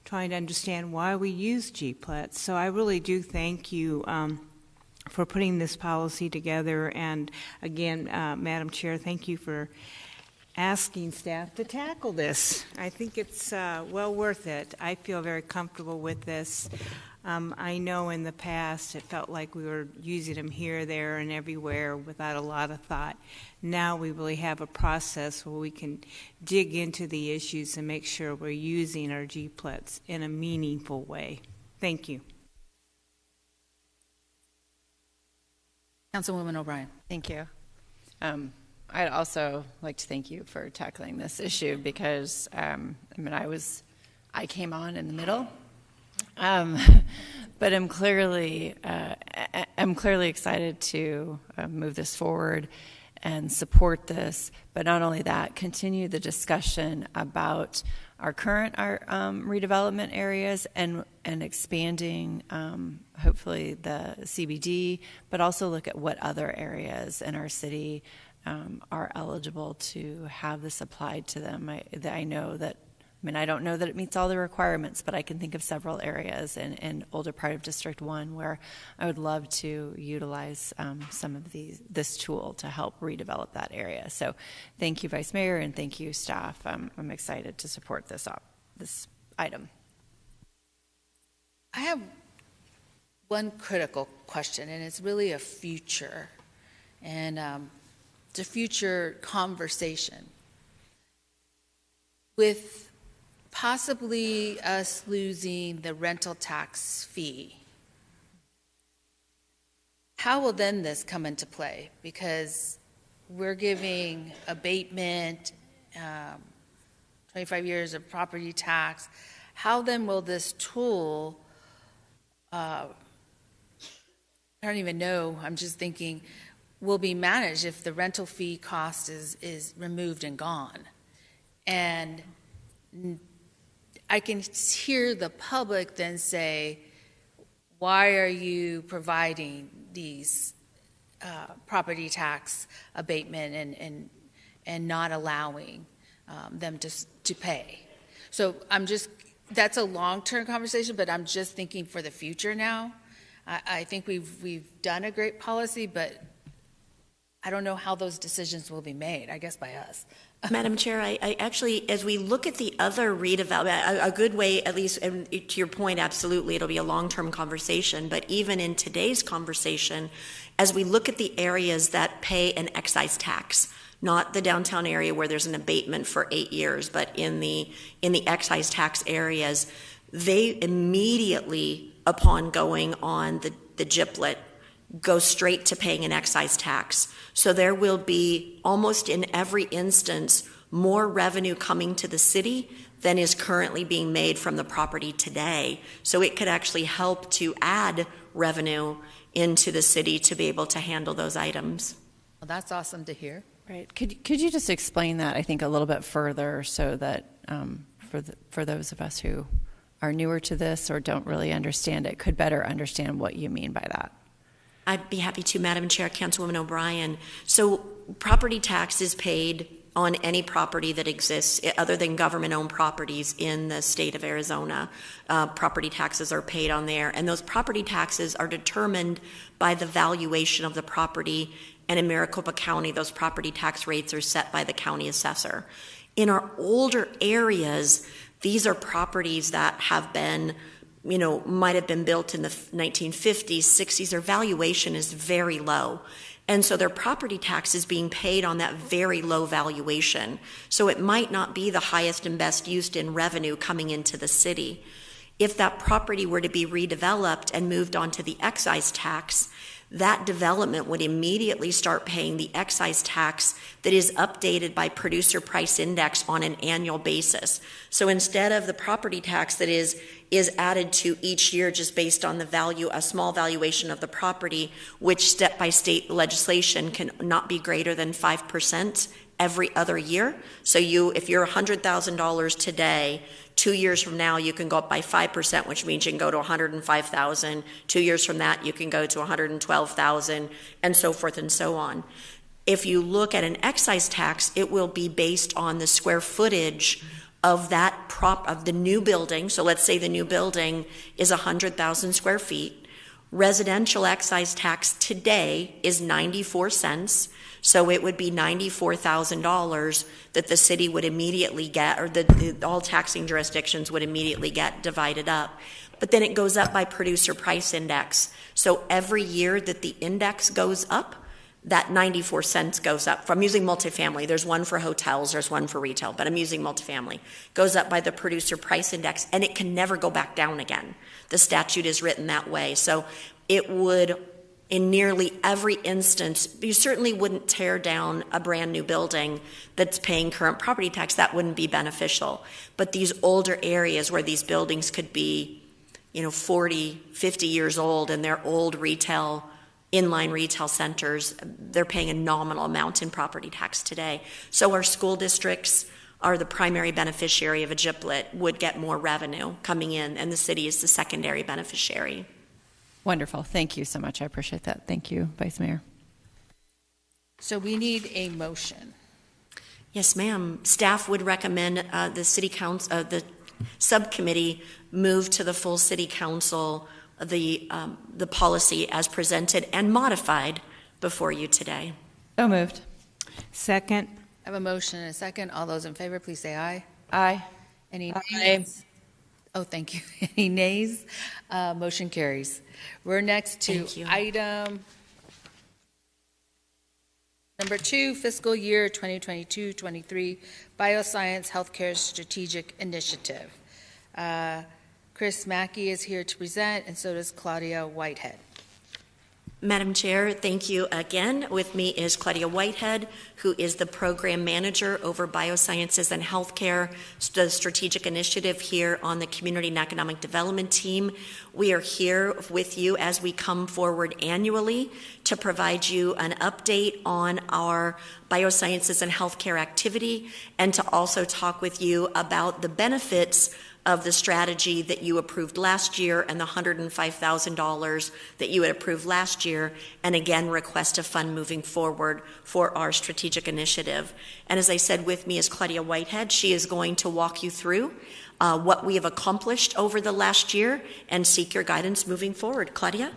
trying to understand why we use G-plats. So I really do thank you for putting this policy together. And again, Madam Chair, thank you for asking staff to tackle this. I think it's well worth it. I feel very comfortable with this. I know in the past it felt like we were using them here, there, and everywhere without a lot of thought. Now we really have a process where we can dig into the issues and make sure we're using our G-plats in a meaningful way. Thank you. Councilwoman O'Brien. Thank you. I'd also like to thank you for tackling this issue because, I came on in the middle, but I'm clearly excited to move this forward and support this. But not only that, continue the discussion about our current redevelopment areas and expanding, hopefully the CBD, but also look at what other areas in our city are eligible to have this applied to them. I know that, I don't know that it meets all the requirements, but I can think of several areas in older part of District 1 where I would love to utilize some of this tool to help redevelop that area. So thank you, Vice Mayor, and thank you, staff. I'm excited to support this item. I have one critical question, and it's really a future, and it's a future conversation. With possibly us losing the rental tax fee, how will then this come into play? Because we're giving abatement, 25 years of property tax. How then will this tool, I don't even know, I'm just thinking, will be managed if the rental fee cost is removed and gone? And I can hear the public then say, why are you providing these property tax abatement and not allowing them to pay? So that's a long-term conversation, but I'm just thinking for the future now. I think we've done a great policy, but I don't know how those decisions will be made, I guess by us. Madam Chair, I actually, as we look at the other redevelopment, a good way, at least, and to your point, absolutely, it'll be a long-term conversation, but even in today's conversation, as we look at the areas that pay an excise tax, not the downtown area where there's an abatement for 8 years, but in the excise tax areas, they immediately, upon going on the GIPLET, go straight to paying an excise tax. So there will be, almost in every instance, more revenue coming to the city than is currently being made from the property today. So it could actually help to add revenue into the city to be able to handle those items. Well, that's awesome to hear. Right. Could you just explain that, I think, a little bit further so that for those of us who are newer to this or don't really understand it could better understand what you mean by that. I'd be happy to, Madam Chair, Councilwoman O'Brien. So property tax is paid on any property that exists other than government-owned properties in the state of Arizona. Property taxes are paid on there, and those property taxes are determined by the valuation of the property, and in Maricopa County, those property tax rates are set by the county assessor. In our older areas, these are properties that have been, might have been built in the 1950s, 60s. Their valuation is very low. And so their property tax is being paid on that very low valuation. So it might not be the highest and best used in revenue coming into the city. If that property were to be redeveloped and moved on to the excise tax, that development would immediately start paying the excise tax that is updated by producer price index on an annual basis. So instead of the property tax that is added to each year just based on the value, a small valuation of the property, which step by state legislation can not be greater than 5% every other year. So if you're $100,000 today, 2 years from now, you can go up by 5%, which means you can go to $105,000. 2 years from that, you can go to $112,000, and so forth and so on. If you look at an excise tax, it will be based on the square footage of of the new building. So let's say the new building is 100,000 square feet. Residential excise tax today is 94 cents. So it would be $94,000 that the city would immediately get, or all taxing jurisdictions would immediately get divided up. But then it goes up by producer price index. So every year that the index goes up, that 94 cents goes up. I'm using multifamily. There's one for hotels, there's one for retail, but I'm using multifamily. Goes up by the producer price index, and it can never go back down again. The statute is written that way. So it would, in nearly every instance, you certainly wouldn't tear down a brand new building that's paying current property tax. That wouldn't be beneficial. But these older areas where these buildings could be, 40, 50 years old, and they're old inline retail centers, they're paying a nominal amount in property tax today. So our school districts are the primary beneficiary of a GIPLET, would get more revenue coming in, and the city is the secondary beneficiary. Wonderful. Thank you so much. I appreciate that. Thank you, Vice Mayor. So we need a motion. Yes, ma'am. Staff would recommend the city council, the subcommittee move to the full city council the policy as presented and modified before you today. So moved. Second. I have a motion and a second. All those in favor, please say aye. Aye. Any Aye. nays? Oh, thank you. Any nays? Motion carries. We're next to item number 2, fiscal year 2022-23 Bioscience Healthcare Strategic Initiative. Chris Mackey is here to present, and so does Claudia Whitehead. Madam Chair, thank you again. With me is Claudia Whitehead, who is the program manager over biosciences and healthcare, the strategic initiative here on the Community and Economic Development team. We are here with you as we come forward annually to provide you an update on our biosciences and healthcare activity, and to also talk with you about the benefits of the strategy that you approved last year and the $105,000 that you had approved last year, and again request a fund moving forward for our strategic initiative. And as I said, with me is Claudia Whitehead. She is going to walk you through what we have accomplished over the last year and seek your guidance moving forward. Claudia?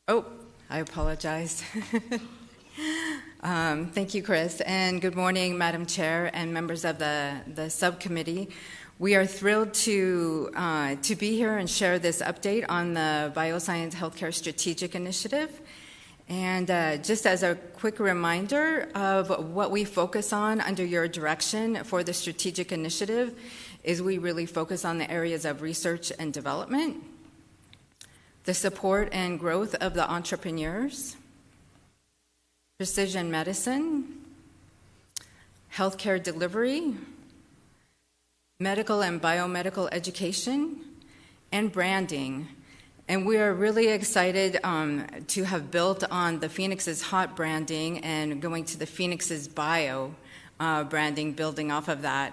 Oh, I apologize. Thank you, Chris, and good morning, Madam Chair and members of the subcommittee. We are thrilled to be here and share this update on the Bioscience Healthcare Strategic Initiative. And just as a quick reminder of what we focus on under your direction for the strategic initiative is we really focus on the areas of research and development, the support and growth of the entrepreneurs, precision medicine, healthcare delivery, medical and biomedical education, and branding. And we are really excited to have built on the Phoenix's Hot branding and going to the Phoenix's Bio branding, building off of that.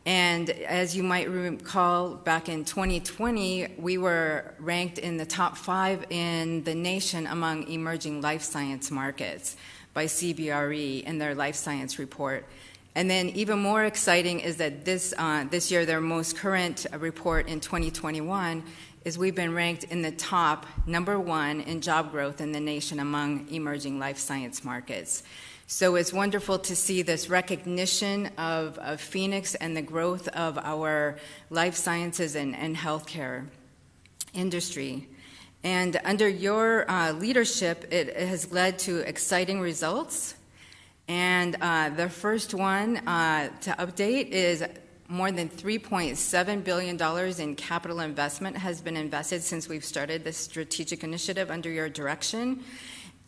And as you might recall, back in 2020, we were ranked in the top 5 in the nation among emerging life science markets by CBRE in their life science report. And then even more exciting is that this year, their most current report in 2021 is we've been ranked in the top #1 in job growth in the nation among emerging life science markets. So it's wonderful to see this recognition of Phoenix and the growth of our life sciences and healthcare industry. And under your leadership, it has led to exciting results. And the first one to update is more than $3.7 billion in capital investment has been invested since we've started this strategic initiative under your direction.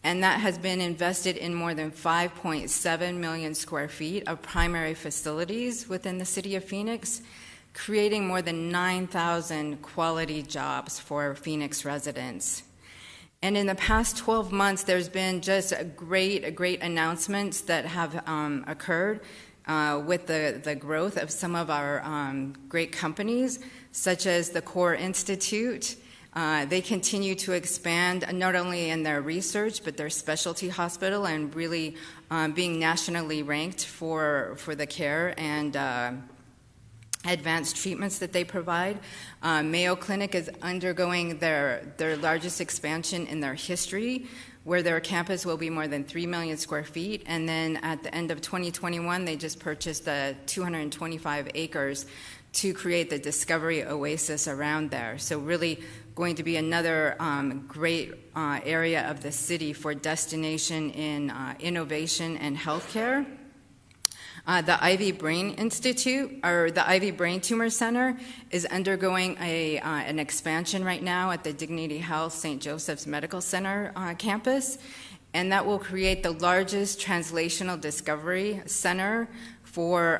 And that has been invested in more than 5.7 million square feet of primary facilities within the city of Phoenix, creating more than 9,000 quality jobs for Phoenix residents. And in the past 12 months, there's been just great announcements that have occurred with the growth of some of our great companies, such as the Core Institute. They continue to expand not only in their research, but their specialty hospital, and really being nationally ranked for the care and advanced treatments that they provide. Mayo Clinic is undergoing their largest expansion in their history, where their campus will be more than 3 million square feet. And then at the end of 2021, they just purchased 225 acres to create the Discovery Oasis around there. So really going to be another great area of the city for destination in innovation and healthcare. The Ivy Brain Institute, or the Ivy Brain Tumor Center, is undergoing an expansion right now at the Dignity Health St. Joseph's Medical Center campus, and that will create the largest translational discovery center for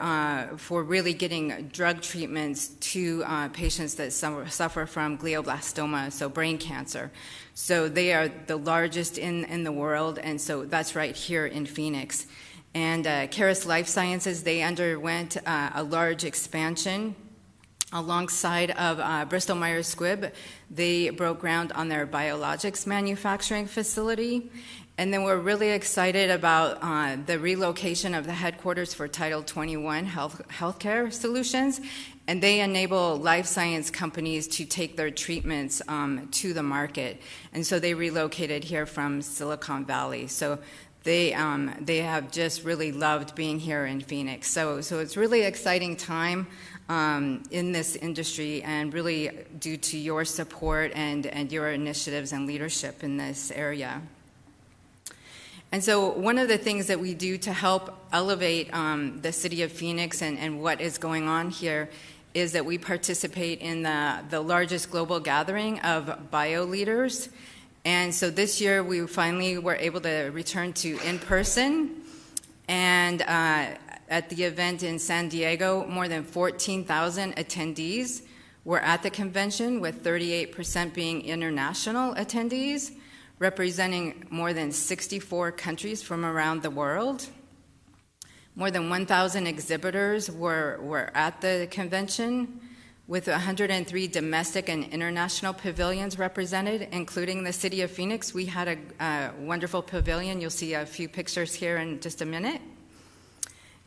really getting drug treatments to patients that suffer from glioblastoma, so brain cancer. So they are the largest in the world, and so that's right here in Phoenix. And Caris Life Sciences, they underwent a large expansion alongside of Bristol Myers Squibb. They broke ground on their biologics manufacturing facility. And then we're really excited about the relocation of the headquarters for Title 21 Healthcare Solutions. And they enable life science companies to take their treatments to the market. And so they relocated here from Silicon Valley. So they have just really loved being here in Phoenix. So it's really exciting time in this industry, and really due to your support and your initiatives and leadership in this area. And so one of the things that we do to help elevate the city of Phoenix and what is going on here is that we participate in the largest global gathering of bio leaders. And so this year, we finally were able to return to in-person. And at the event in San Diego, more than 14,000 attendees were at the convention, with 38% being international attendees, representing more than 64 countries from around the world. More than 1,000 exhibitors were at the convention, with 103 domestic and international pavilions represented, including the city of Phoenix. We had a wonderful pavilion. You'll see a few pictures here in just a minute.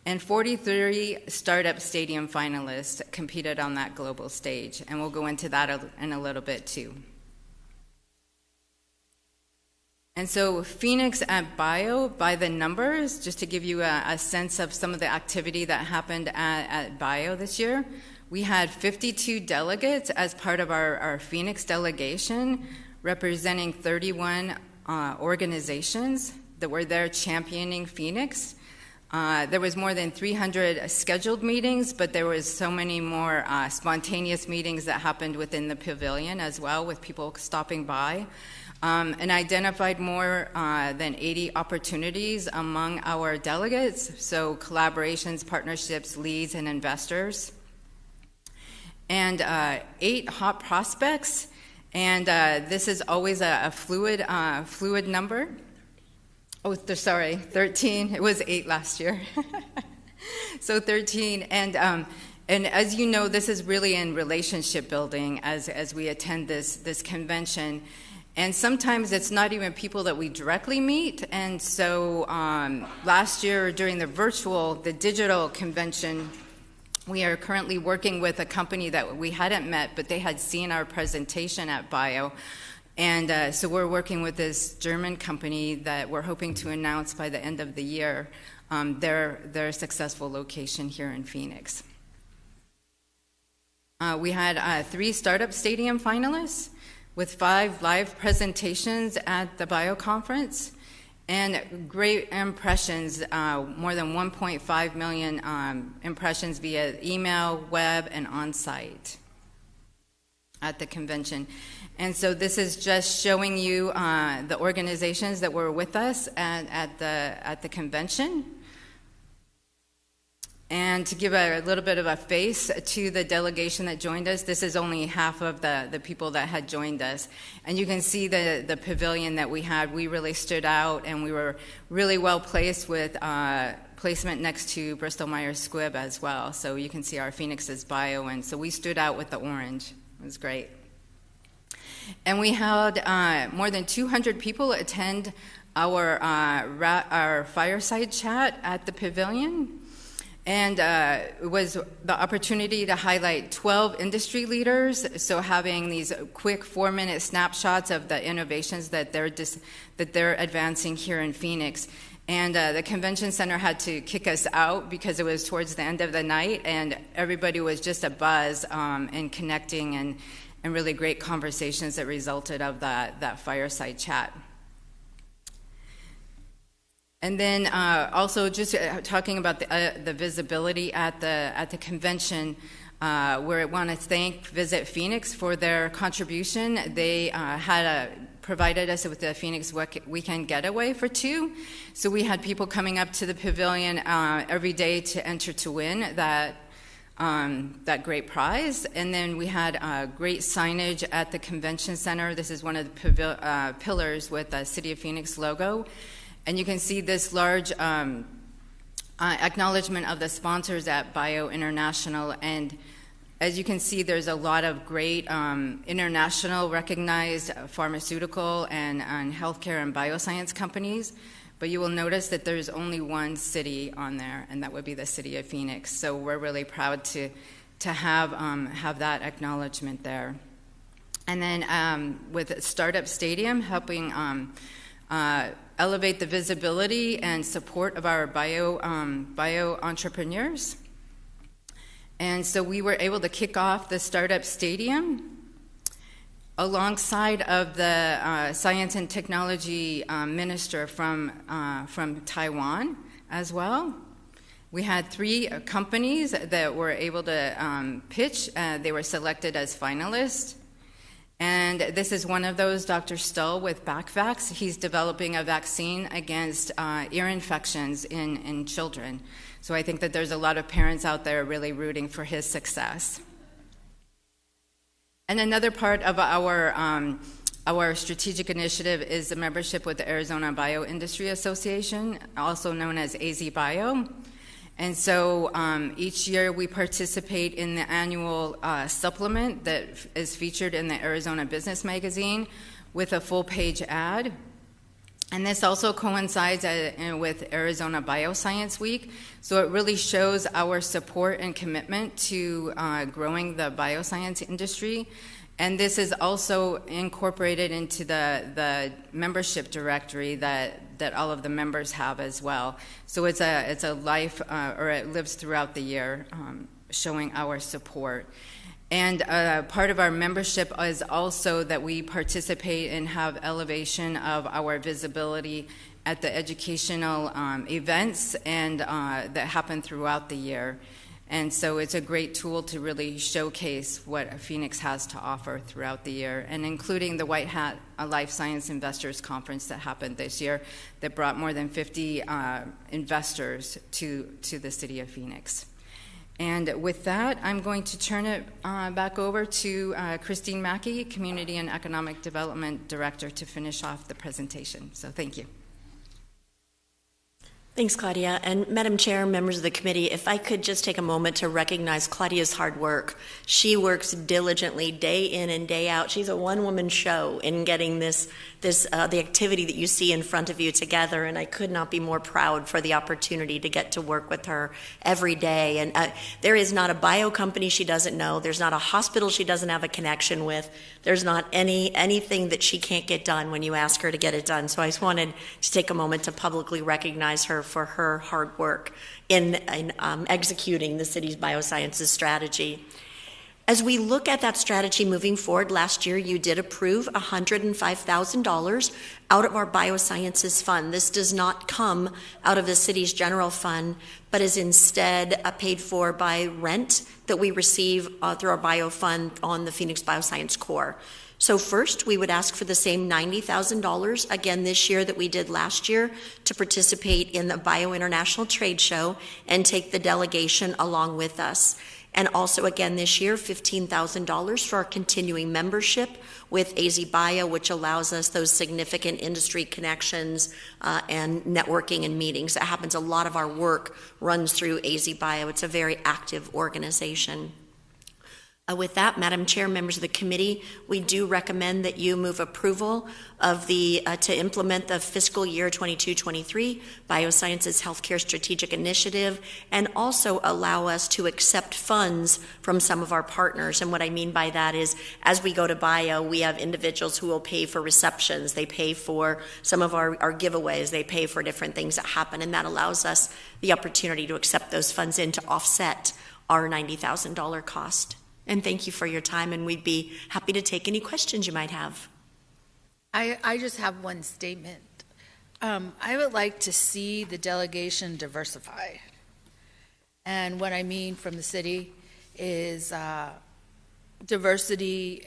And 43 startup stadium finalists competed on that global stage, and we'll go into that in a little bit too. And so Phoenix at Bio, by the numbers, just to give you a sense of some of the activity that happened at Bio this year, we had 52 delegates as part of our Phoenix delegation, representing 31 organizations that were there championing Phoenix. There was more than 300 scheduled meetings, but there was so many more spontaneous meetings that happened within the pavilion as well, with people stopping by. And identified more than 80 opportunities among our delegates, so collaborations, partnerships, leads, and investors. And 8 hot prospects And this is always a fluid number. Oh, sorry, 13. It was 8 last year. So 13. And as you know, this is really in relationship building as we attend this convention. And sometimes it's not even people that we directly meet. And so last year during the digital convention, we are currently working with a company that we hadn't met, but they had seen our presentation at BIO. And so we're working with this German company that we're hoping to announce by the end of the year their successful location here in Phoenix. We had 3 Startup Stadium finalists with 5 live presentations at the BIO conference, and great impressions, more than 1.5 million impressions via email, web, and on-site at the convention. And so this is just showing you the organizations that were with us at the convention. And to give a little bit of a face to the delegation that joined us, this is only half of the people that had joined us. And you can see the pavilion that we had. We really stood out, and we were really well placed with placement next to Bristol-Myers Squibb as well. So you can see our Phoenix's bio, and so we stood out with the orange. It was great. And we had more than 200 people attend our fireside chat at the pavilion. And it was the opportunity to highlight 12 industry leaders, so having these quick 4-minute snapshots of the innovations that they're advancing here in Phoenix. And the convention center had to kick us out because it was towards the end of the night, and everybody was just abuzz and connecting and really great conversations that resulted of that fireside chat. And then also just talking about the visibility at the convention, where I want to thank Visit Phoenix for their contribution. They provided us with the Phoenix Weekend Getaway for 2. So we had people coming up to the pavilion every day to enter to win that great prize. And then we had great signage at the convention center. This is one of the pillars with the City of Phoenix logo. And you can see this large acknowledgement of the sponsors at BIO International. And as you can see, there's a lot of great international recognized pharmaceutical and healthcare and bioscience companies. But you will notice that there's only one city on there, and that would be the City of Phoenix. So we're really proud to have that acknowledgement there. And then with Startup Stadium helping elevate the visibility and support of our bio entrepreneurs. And so we were able to kick off the Startup Stadium alongside of the science and technology minister from Taiwan as well. We had 3 companies that were able to pitch. They were selected as finalists. And this is one of those, Dr. Stull with BackVax. He's developing a vaccine against ear infections in children. So I think that there's a lot of parents out there really rooting for his success. And another part of our strategic initiative is the membership with the Arizona Bioindustry Association, also known as AZBio. And so each year we participate in the annual supplement that is featured in the Arizona Business Magazine with a full-page ad. And this also coincides with Arizona Bioscience Week. So it really shows our support and commitment to growing the bioscience industry. And this is also incorporated into the membership directory that all of the members have as well. So it's a life, or it lives throughout the year, showing our support. And part of our membership is also that we participate and have elevation of our visibility at the educational events and that happen throughout the year. And so it's a great tool to really showcase what Phoenix has to offer throughout the year, and including the White Hat Life Science Investors Conference that happened this year that brought more than 50 investors to the city of Phoenix. And with that, I'm going to turn it back over to Christine Mackey, Community and Economic Development Director, to finish off the presentation. So thank you. Thanks, Claudia. And Madam Chair, members of the committee, if I could just take a moment to recognize Claudia's hard work. She works diligently day in and day out. She's a one-woman show in getting the activity that you see in front of you together, and I could not be more proud for the opportunity to get to work with her every day. And there is not a bio company she doesn't know. There's not a hospital she doesn't have a connection with. There's not anything that she can't get done when you ask her to get it done. So I just wanted to take a moment to publicly recognize her for her hard work in executing the city's biosciences strategy. As we look at that strategy moving forward, last year you did approve $105,000 out of our biosciences fund. This does not come out of the city's general fund, but is instead paid for by rent that we receive through our bio fund on the Phoenix Bioscience Core. So first, we would ask for the same $90,000 again this year that we did last year to participate in the Bio International Trade Show and take the delegation along with us. And also again this year, $15,000 for our continuing membership with AZ Bio, which allows us those significant industry connections and networking and meetings. That happens. A lot of our work runs through AZ Bio. It's a very active organization. With that, Madam Chair, members of the committee, we do recommend that you move approval of to implement the fiscal year 22-23 Biosciences Healthcare Strategic Initiative, and also allow us to accept funds from some of our partners. And what I mean by that is, as we go to bio, we have individuals who will pay for receptions, they pay for some of our giveaways, they pay for different things that happen, and that allows us the opportunity to accept those funds in to offset our $90,000 cost. And thank you for your time, and we'd be happy to take any questions you might have. I just have one statement. I would like to see the delegation diversify. And what I mean from the city is diversity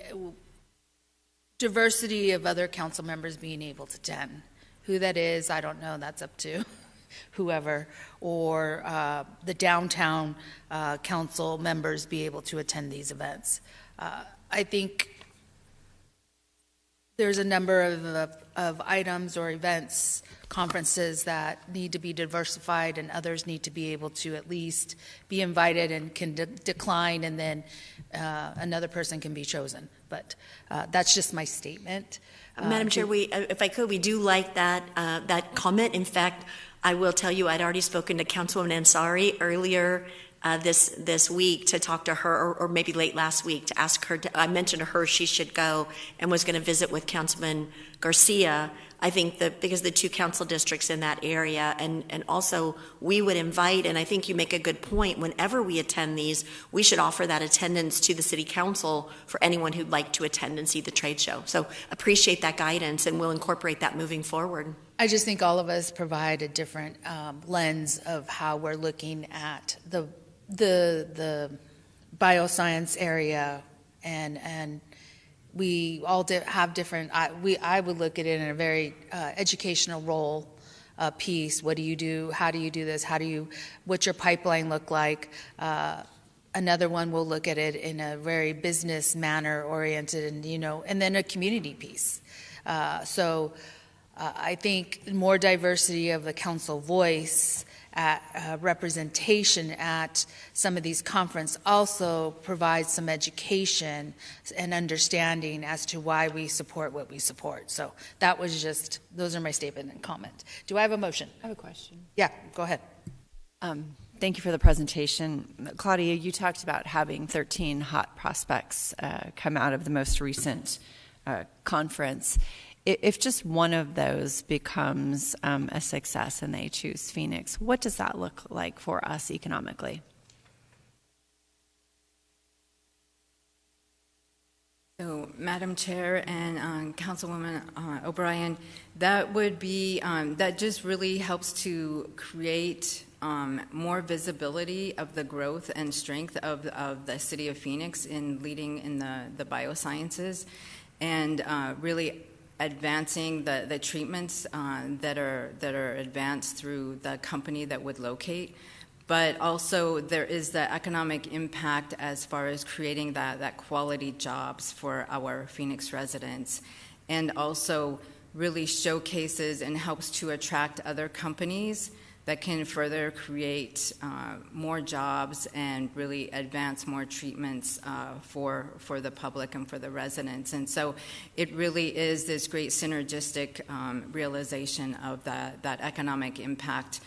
of other council members being able to attend. Who that is, I don't know. That's up to whoever, or the downtown council members be able to attend these events. I think there's a number of items or events, conferences that need to be diversified, and others need to be able to at least be invited and can decline, and then another person can be chosen. But that's just my statement. Madam Chair, if I could, we do like that comment. In fact, I will tell you, I'd already spoken to Councilwoman Ansari earlier this week to talk to her, or maybe late last week, to ask her. I mentioned to her she should go, and was going to visit with Councilman Garcia. I think that because the two council districts in that area, and also we would invite, and I think you make a good point, whenever we attend these, we should offer that attendance to the city council for anyone who'd like to attend and see the trade show. So appreciate that guidance, and we'll incorporate that moving forward. I just think all of us provide a different lens of how we're looking at the bioscience area, and we all have different. I would look at it in a very educational role piece. What do you do? How do you do this? What's your pipeline look like? Another one will look at it in a very business manner oriented, and then a community piece. I think more diversity of the council voice, representation at some of these conferences also provides some education and understanding as to why we support what we support. So those are my statement and comment. Do I have a motion? I have a question. Yeah, go ahead. Thank you for the presentation. Claudia, you talked about having 13 hot prospects come out of the most recent conference. If just one of those becomes a success and they choose Phoenix, what does that look like for us economically? So, Madam Chair and Councilwoman O'Brien, that would be, that just really helps to create more visibility of the growth and strength of the city of Phoenix in leading in the biosciences, and really advancing the treatments that are advanced through the company that would locate. but also there is the economic impact as far as creating that quality jobs for our Phoenix residents, and also really showcases and helps to attract other companies that can further create more jobs and really advance more treatments for the public and for the residents. And so it really is this great synergistic realization of that economic impact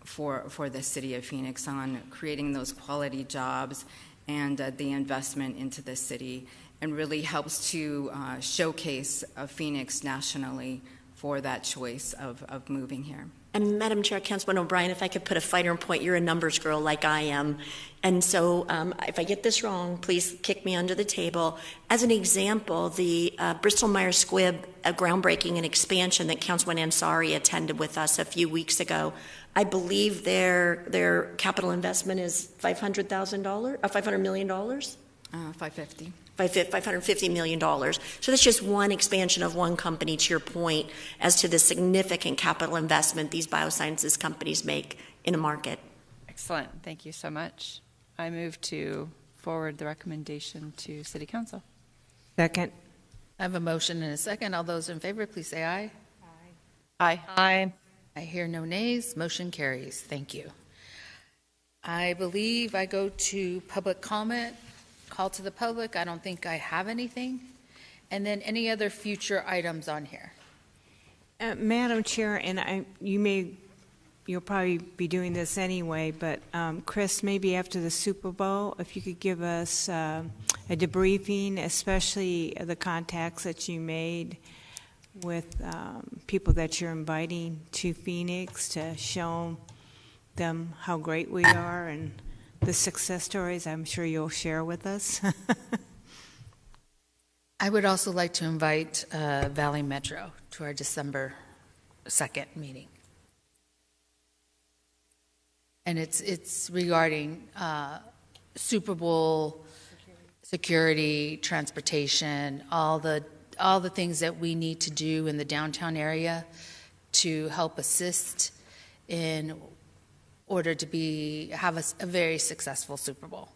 for the city of Phoenix on creating those quality jobs and the investment into the city, and really helps to showcase Phoenix nationally for that choice of moving here. And Madam Chair, Councilman O'Brien, if I could put a finer point, you're a numbers girl like I am. And so if I get this wrong, please kick me under the table. As an example, the Bristol-Myers Squibb groundbreaking and expansion that Councilman Ansari attended with us a few weeks ago, I believe their capital investment is $500 million? $550. $550 million. So that's just one expansion of one company, to your point, as to the significant capital investment these biosciences companies make in a market. Excellent. Thank you so much. I move to forward the recommendation to City Council. Second. I have a motion and a second. All those in favor, please say aye. Aye. Aye. I hear no nays. Motion carries. Thank you. I believe I go to public comment. Call to the public. I don't think I have anything. And then any other future items on here? Madam Chair, and you'll probably be doing this anyway, but Chris, maybe after the Super Bowl, if you could give us a debriefing, especially the contacts that you made with people that you're inviting to Phoenix to show them how great we are and the success stories I'm sure you'll share with us. I would also like to invite Valley Metro to our December 2nd meeting. And it's regarding Super Bowl security, transportation, all the things that we need to do in the downtown area to help assist in order to have a very successful Super Bowl.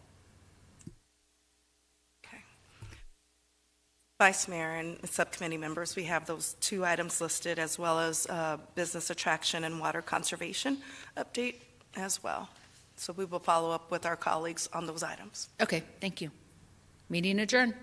Okay. Vice Mayor and subcommittee members, we have those two items listed, as well as business attraction and water conservation update as well. So we will follow up with our colleagues on those items. Okay, thank you. Meeting adjourned.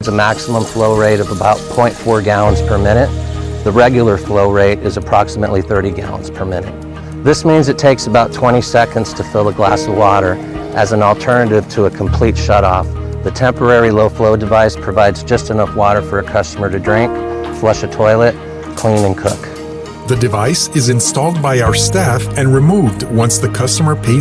It's a maximum flow rate of about 0.4 gallons per minute. The regular flow rate is approximately 30 gallons per minute. This means it takes about 20 seconds to fill a glass of water as an alternative to a complete shutoff. The temporary low flow device provides just enough water for a customer to drink, flush a toilet, clean and cook. The device is installed by our staff and removed once the customer pays